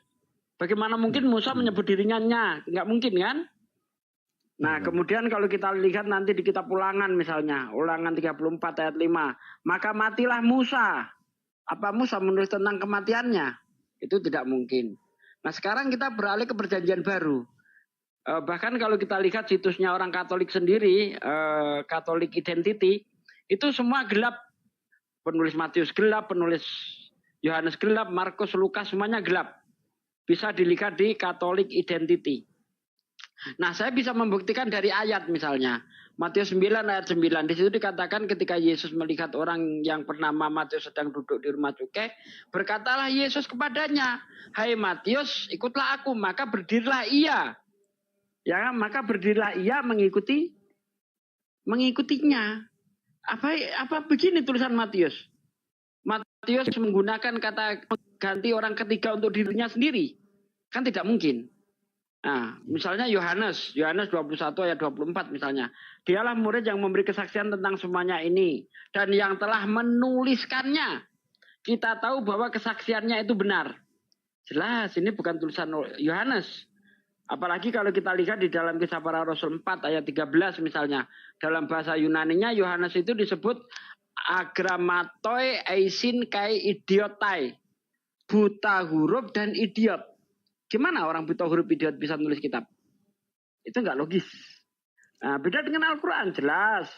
Bagaimana mungkin Musa menyebut dirinya? Nggak mungkin kan? Nah, kemudian kalau kita lihat nanti di kitab Ulangan misalnya, Ulangan 34 ayat 5, maka matilah Musa. Apa Musa menulis tentang kematiannya? Itu tidak mungkin. Nah, sekarang kita beralih ke perjanjian baru. Bahkan kalau kita lihat situsnya orang Katolik sendiri, Catholic Identity, itu semua gelap. Penulis Matius gelap, penulis Yohanes gelap, Markus, Lukas, semuanya gelap. Bisa dilihat di Catholic Identity. Nah, saya bisa membuktikan dari ayat misalnya. Matius 9 ayat 9. Di situ dikatakan ketika Yesus melihat orang yang bernama Matius sedang duduk di rumah cukai, berkatalah Yesus kepadanya, "Hai Matius, ikutlah aku." Maka berdirilah ia. Ya, maka berdirilah ia mengikutinya. Apa begini tulisan Matius? Matius menggunakan kata ganti orang ketiga untuk dirinya sendiri. Kan tidak mungkin. Nah, misalnya Yohanes 21 ayat 24 misalnya. Dialah murid yang memberi kesaksian tentang semuanya ini. Dan yang telah menuliskannya. Kita tahu bahwa kesaksiannya itu benar. Jelas, ini bukan tulisan Yohanes. Apalagi kalau kita lihat di dalam Kisah Para Rasul 4 ayat 13 misalnya. Dalam bahasa Yunaninya Yohanes itu disebut agramatoi eisin kai idiotai. Buta huruf dan idiot. Gimana orang buta huruf idiot bisa nulis kitab? Itu nggak logis. Nah, beda dengan Al-Quran, jelas.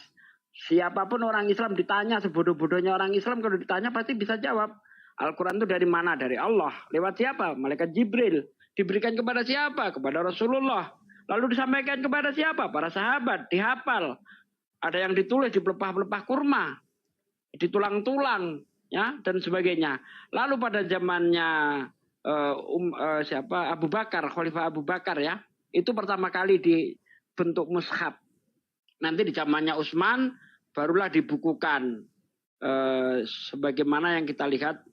Siapapun orang Islam ditanya, sebodoh-bodohnya orang Islam kalau ditanya pasti bisa jawab. Al-Quran itu dari mana? Dari Allah. Lewat siapa? Malaikat Jibril. Diberikan kepada siapa? Kepada Rasulullah. Lalu disampaikan kepada siapa? Para sahabat. Dihafal. Ada yang ditulis di pelepah-pelepah kurma. Di tulang-tulang. Ya, dan sebagainya. Lalu pada zamannya siapa Abu Bakar, Khalifah Abu Bakar ya, itu pertama kali dibentuk mushaf. Nanti di zamannya Utsman barulah dibukukan sebagaimana yang kita lihat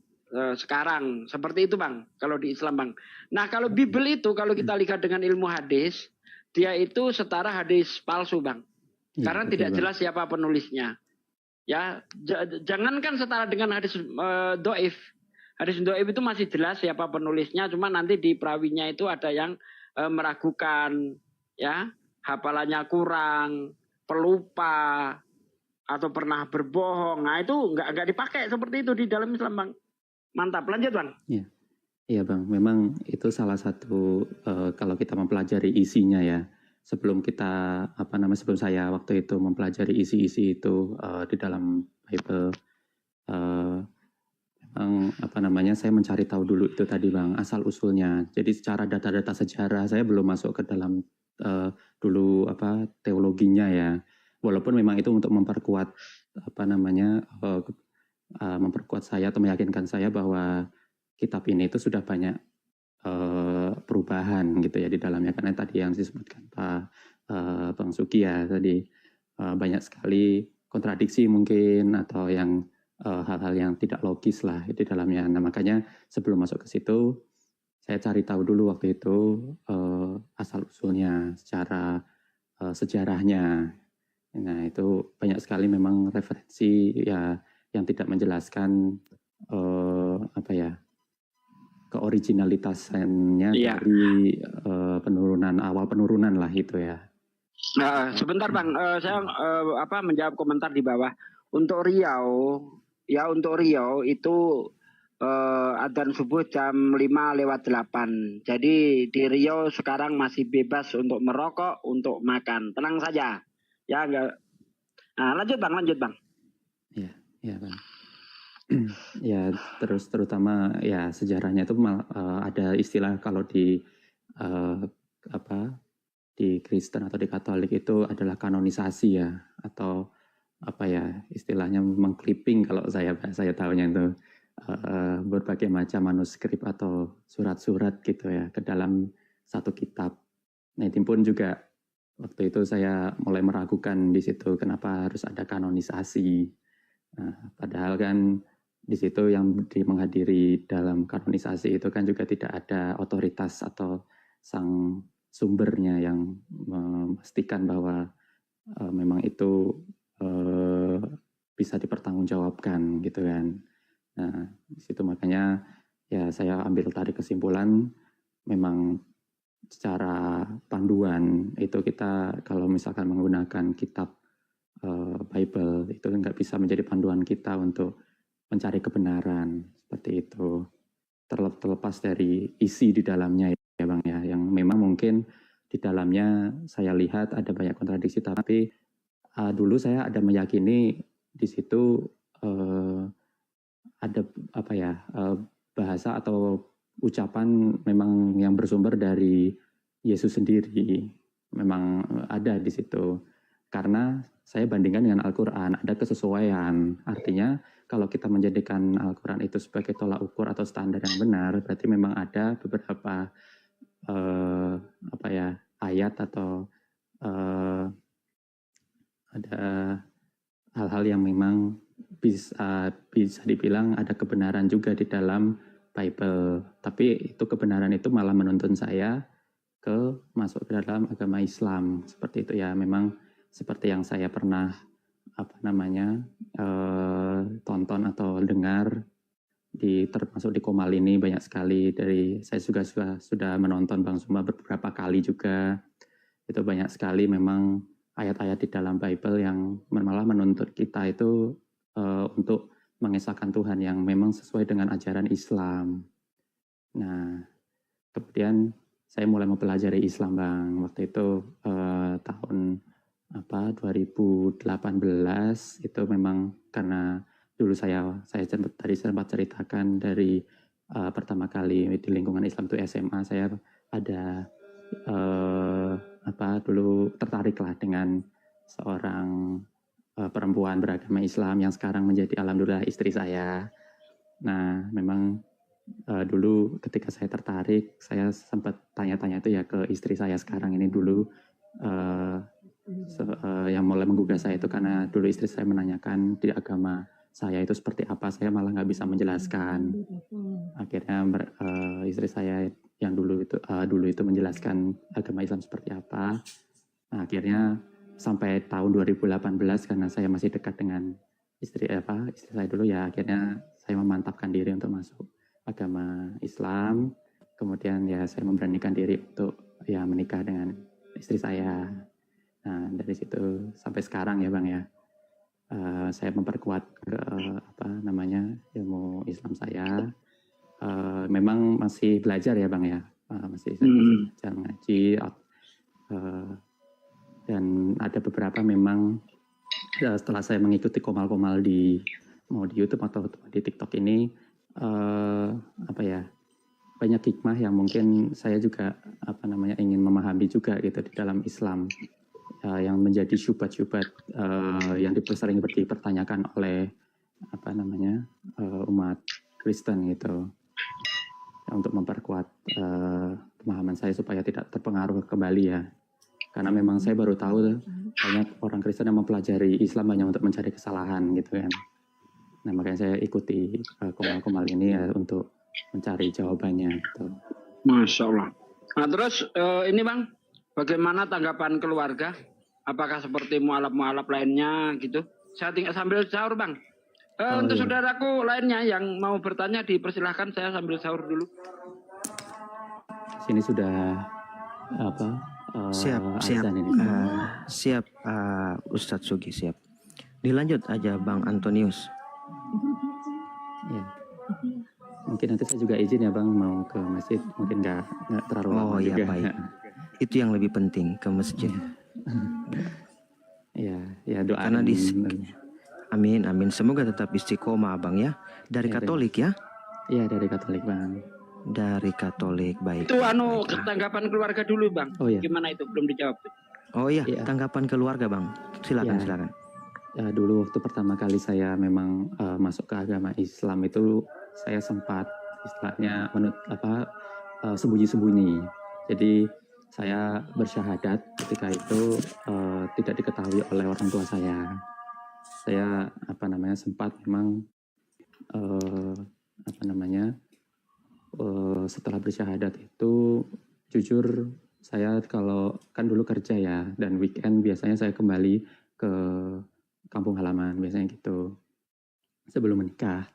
sekarang. Seperti itu Bang, kalau di Islam Bang. Nah kalau Bible itu kalau kita lihat dengan ilmu hadis, dia itu setara hadis palsu Bang. Karena tidak jelas siapa penulisnya. Ya, jangankan setara dengan hadis doif. Hadis doif itu masih jelas siapa penulisnya, cuma nanti di perawinya itu ada yang meragukan, ya, hafalannya kurang, pelupa, atau pernah berbohong. Nah itu nggak dipakai seperti itu di dalam Islam Bang. Mantap, lanjut Bang. Iya, iya Bang. Memang itu salah satu kalau kita mempelajari isinya ya. Sebelum saya waktu itu mempelajari isi-isi itu di dalam Bible, memang saya mencari tahu dulu itu tadi Bang, asal usulnya. Jadi secara data-data sejarah saya belum masuk ke dalam dulu teologinya ya. Walaupun memang itu untuk memperkuat memperkuat saya atau meyakinkan saya bahwa kitab ini itu sudah banyak perubahan gitu ya di dalamnya, karena tadi yang disebutkan Pak Bang Suki ya tadi banyak sekali kontradiksi mungkin atau yang hal-hal yang tidak logis lah di dalamnya. Nah makanya sebelum masuk ke situ saya cari tahu dulu waktu itu asal usulnya secara sejarahnya. Nah itu banyak sekali memang referensi ya yang tidak menjelaskan keoriginalitasannya dari awal penurunan lah itu ya. Sebentar Bang, saya menjawab komentar di bawah. Untuk Riau itu adzan subuh jam 5:08. Jadi di Riau sekarang masih bebas untuk merokok, untuk makan. Tenang saja. Ya enggak. Nah, lanjut Bang. Iya Bang. Ya terus terutama ya sejarahnya itu ada istilah kalau di di Kristen atau di Katolik itu adalah kanonisasi ya, atau istilahnya mengclipping kalau saya tahunya itu berbagai macam manuskrip atau surat-surat gitu ya ke dalam satu kitab. Nah itu pun juga waktu itu saya mulai meragukan di situ kenapa harus ada kanonisasi. Nah, padahal kan di situ yang menghadiri dalam kanonisasi itu kan juga tidak ada otoritas atau sang sumbernya yang memastikan bahwa memang itu bisa dipertanggungjawabkan gitu kan. Nah, di situ makanya ya saya ambil tarik kesimpulan memang secara panduan itu kita kalau misalkan menggunakan kitab Bible itu nggak bisa menjadi panduan kita untuk mencari kebenaran seperti itu, terlepas dari isi di dalamnya ya Bang ya, yang memang mungkin di dalamnya saya lihat ada banyak kontradiksi, tapi dulu saya ada meyakini di situ ada bahasa atau ucapan memang yang bersumber dari Yesus sendiri, memang ada di situ. Karena saya bandingkan dengan Al-Quran, ada kesesuaian. Artinya kalau kita menjadikan Al-Quran itu sebagai tolak ukur atau standar yang benar, berarti memang ada beberapa ayat atau ada hal-hal yang memang bisa dibilang ada kebenaran juga di dalam Bible. Tapi itu kebenaran itu malah menuntun saya masuk ke dalam agama Islam seperti itu ya. Memang seperti yang saya pernah tonton atau dengar termasuk di Komal ini banyak sekali saya juga sudah menonton Bang Suma beberapa kali juga. Itu banyak sekali memang ayat-ayat di dalam Bible yang malah menuntut kita itu untuk mengesahkan Tuhan yang memang sesuai dengan ajaran Islam. Nah, kemudian saya mulai mempelajari Islam Bang. Waktu itu tahun 2018 itu memang karena dulu saya tadi sempat ceritakan dari pertama kali di lingkungan Islam itu SMA, saya ada dulu tertarik lah dengan seorang perempuan beragama Islam yang sekarang menjadi alhamdulillah istri saya. Nah memang dulu ketika saya tertarik, saya sempat tanya-tanya itu ya ke istri saya sekarang ini dulu, yang mulai menggugah saya itu karena dulu istri saya menanyakan di agama saya itu seperti apa, saya malah nggak bisa menjelaskan. Akhirnya istri saya yang dulu itu menjelaskan agama Islam seperti apa. Nah, akhirnya sampai tahun 2018 karena saya masih dekat dengan istri saya dulu ya, akhirnya saya memantapkan diri untuk masuk agama Islam. Kemudian ya saya memberanikan diri untuk ya menikah dengan istri saya. Nah, dari situ sampai sekarang ya Bang ya, saya memperkuat ilmu Islam saya. Memang masih belajar ya Bang ya, masih belajar mengaji, dan ada beberapa memang setelah saya mengikuti komal-komal mau di YouTube atau di TikTok ini, banyak hikmah yang mungkin saya juga ingin memahami juga gitu di dalam Islam, yang menjadi syubhat-syubhat yang sering dipertanyakan oleh umat Kristen gitu, untuk memperkuat pemahaman saya supaya tidak terpengaruh kembali ya. Karena memang saya baru tahu banyak orang Kristen yang mempelajari Islam hanya untuk mencari kesalahan gitu kan. Nah, makanya saya ikuti komal-komal ini ya untuk mencari jawabannya gitu. Masya Allah. Nah terus ini Bang, bagaimana tanggapan keluarga? Apakah seperti mualaf-mualaf lainnya gitu? Saya tinggal sambil sahur Bang. Untuk saudaraku lainnya yang mau bertanya dipersilahkan, saya sambil sahur dulu. Sini sudah siap Ustadz Sugi siap. Dilanjut aja Bang Antonius. Ya. Mungkin nanti saya juga izin ya Bang mau ke masjid, mungkin nggak terlalu lama ya juga. Baik. Itu yang lebih penting, ke masjid. Ya doa. Karena amin. Semoga tetap istiqomah Bang ya. Dari Katolik ya? Iya dari Katolik Bang. Dari Katolik, baik. Itu tanggapan keluarga dulu Bang. Oh, iya. Gimana itu belum dijawab? Oh iya, tanggapan keluarga Bang. Silakan. Ya, dulu waktu pertama kali saya memang masuk ke agama Islam itu saya sempat istilahnya sembunyi-sembunyi. Jadi saya bersyahadat ketika itu tidak diketahui oleh orang tua saya. Saya sempat memang setelah bersyahadat itu jujur saya kalau kan dulu kerja ya, dan weekend biasanya saya kembali ke kampung halaman biasanya gitu sebelum menikah.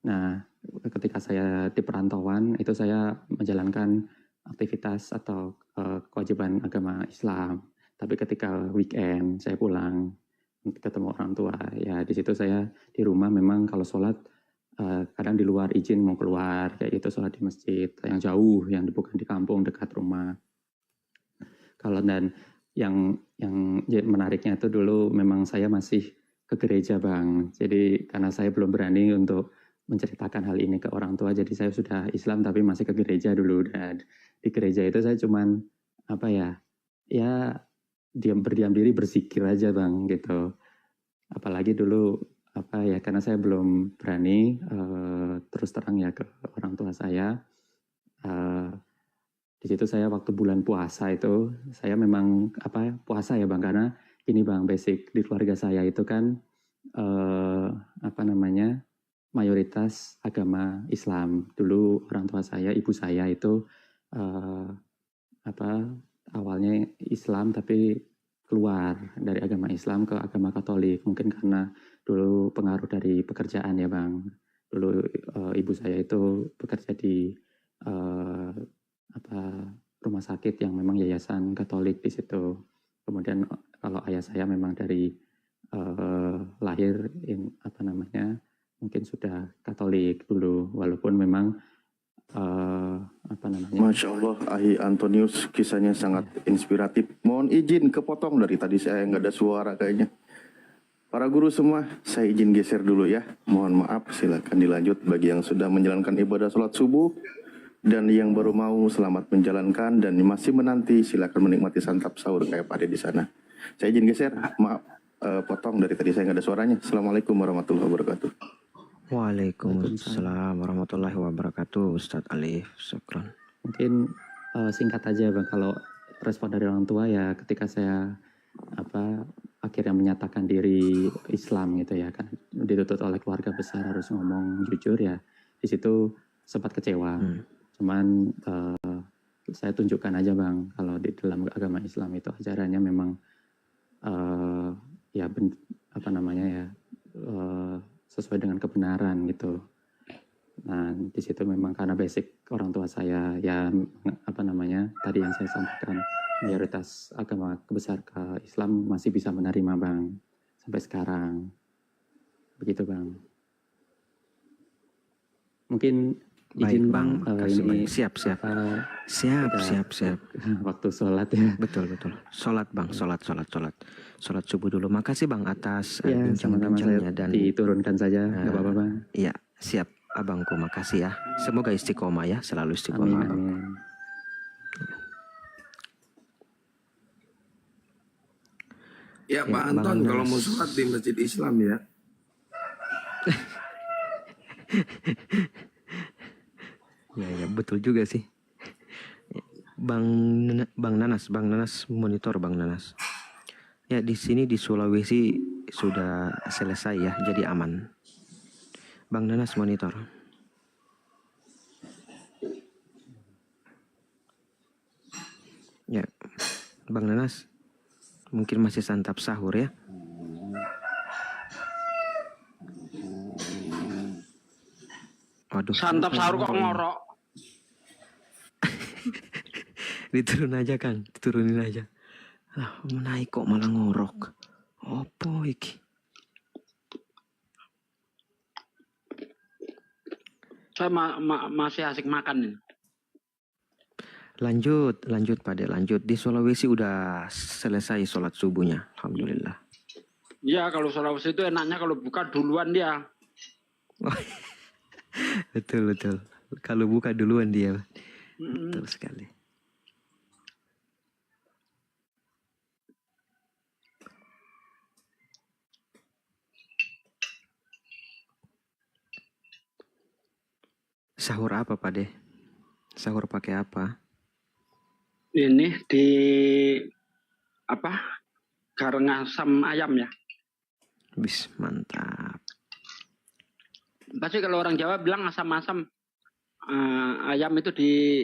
Nah, ketika saya di perantauan itu saya menjalankan aktivitas atau kewajiban agama Islam. Tapi ketika weekend saya pulang ketemu orang tua, ya di situ saya di rumah memang kalau sholat kadang di luar izin mau keluar kayak gitu, sholat di masjid yang jauh, yang bukan di kampung dekat rumah. Kalau dan yang menariknya itu dulu memang saya masih ke gereja Bang. Jadi karena saya belum berani untuk menceritakan hal ini ke orang tua, jadi saya sudah Islam tapi masih ke gereja dulu. Dan di gereja itu saya cuman berdiam diri berzikir aja Bang gitu. Apalagi dulu karena saya belum berani terus terang ya ke orang tua saya. Di situ saya waktu bulan puasa itu saya memang puasa ya Bang, karena ini Bang, basic di keluarga saya itu kan mayoritas agama Islam. Dulu orang tua saya, ibu saya itu awalnya Islam tapi keluar dari agama Islam ke agama Katolik, mungkin karena dulu pengaruh dari pekerjaan ya Bang. Dulu ibu saya itu bekerja di rumah sakit yang memang yayasan Katolik di situ. Kemudian kalau ayah saya memang dari lahir mungkin sudah Katolik dulu, walaupun memang Masya Allah, Ahi Antonius kisahnya sangat inspiratif. Mohon izin kepotong dari tadi saya nggak ada suara kayaknya. Para guru semua, saya izin geser dulu ya. Mohon maaf, silakan dilanjut bagi yang sudah menjalankan ibadah sholat subuh dan yang baru mau selamat menjalankan dan masih menanti silakan menikmati santap sahur kayak Pak Ade di sana. Saya izin geser, maaf potong dari tadi saya nggak ada suaranya. Assalamualaikum warahmatullahi wabarakatuh. Waalaikumsalam warahmatullahi wabarakatuh, Ustadz Alif. Syukran. Mungkin singkat aja Bang, kalau respon dari orang tua ya ketika saya akhirnya menyatakan diri Islam gitu ya kan, dituntut oleh keluarga besar harus ngomong jujur ya, di situ sempat kecewa. Cuman saya tunjukkan aja Bang, kalau di dalam agama Islam itu ajarannya memang sesuai dengan kebenaran gitu. Nah di situ memang karena basic orang tua saya ya tadi yang saya sampaikan, mayoritas agama besar ke Islam masih bisa menerima Bang sampai sekarang, begitu Bang. Mungkin izin Bang, ini siap. waktu sholat ya. Betul. Sholat Bang, sholat subuh dulu. Makasih Bang atas Ya sama-sama, saya bincang-bincangnya dan diturunkan saja, nggak apa-apa Bang. Iya, siap abangku, makasih ya. Semoga istiqomah ya, selalu istiqomah. Amin. Ya Pak Anton, kalau mau sholat di masjid Islam ya. Ya betul juga sih. Bang Nanas monitor Bang Nanas. Ya di sini di Sulawesi sudah selesai ya, jadi aman. Bang Nanas monitor. Ya, Bang Nanas mungkin masih santap sahur ya. Waduh. Santap sahur kok ngorok. Diturunin aja. Lah, menaik kok malah ngorok. Opo iki? Saya masih asik makan nih. Lanjut Pak De, lanjut. Di Sulawesi udah selesai sholat subuhnya, alhamdulillah. Ya kalau Sulawesi itu enaknya kalau buka duluan dia. Betul. Kalau buka duluan dia. Betul sekali. Sahur apa Pak De? Sahur pakai apa? Ini di gareng asam ayam ya. Bis mantap. Pasti kalau orang Jawa bilang asam-asam ayam itu di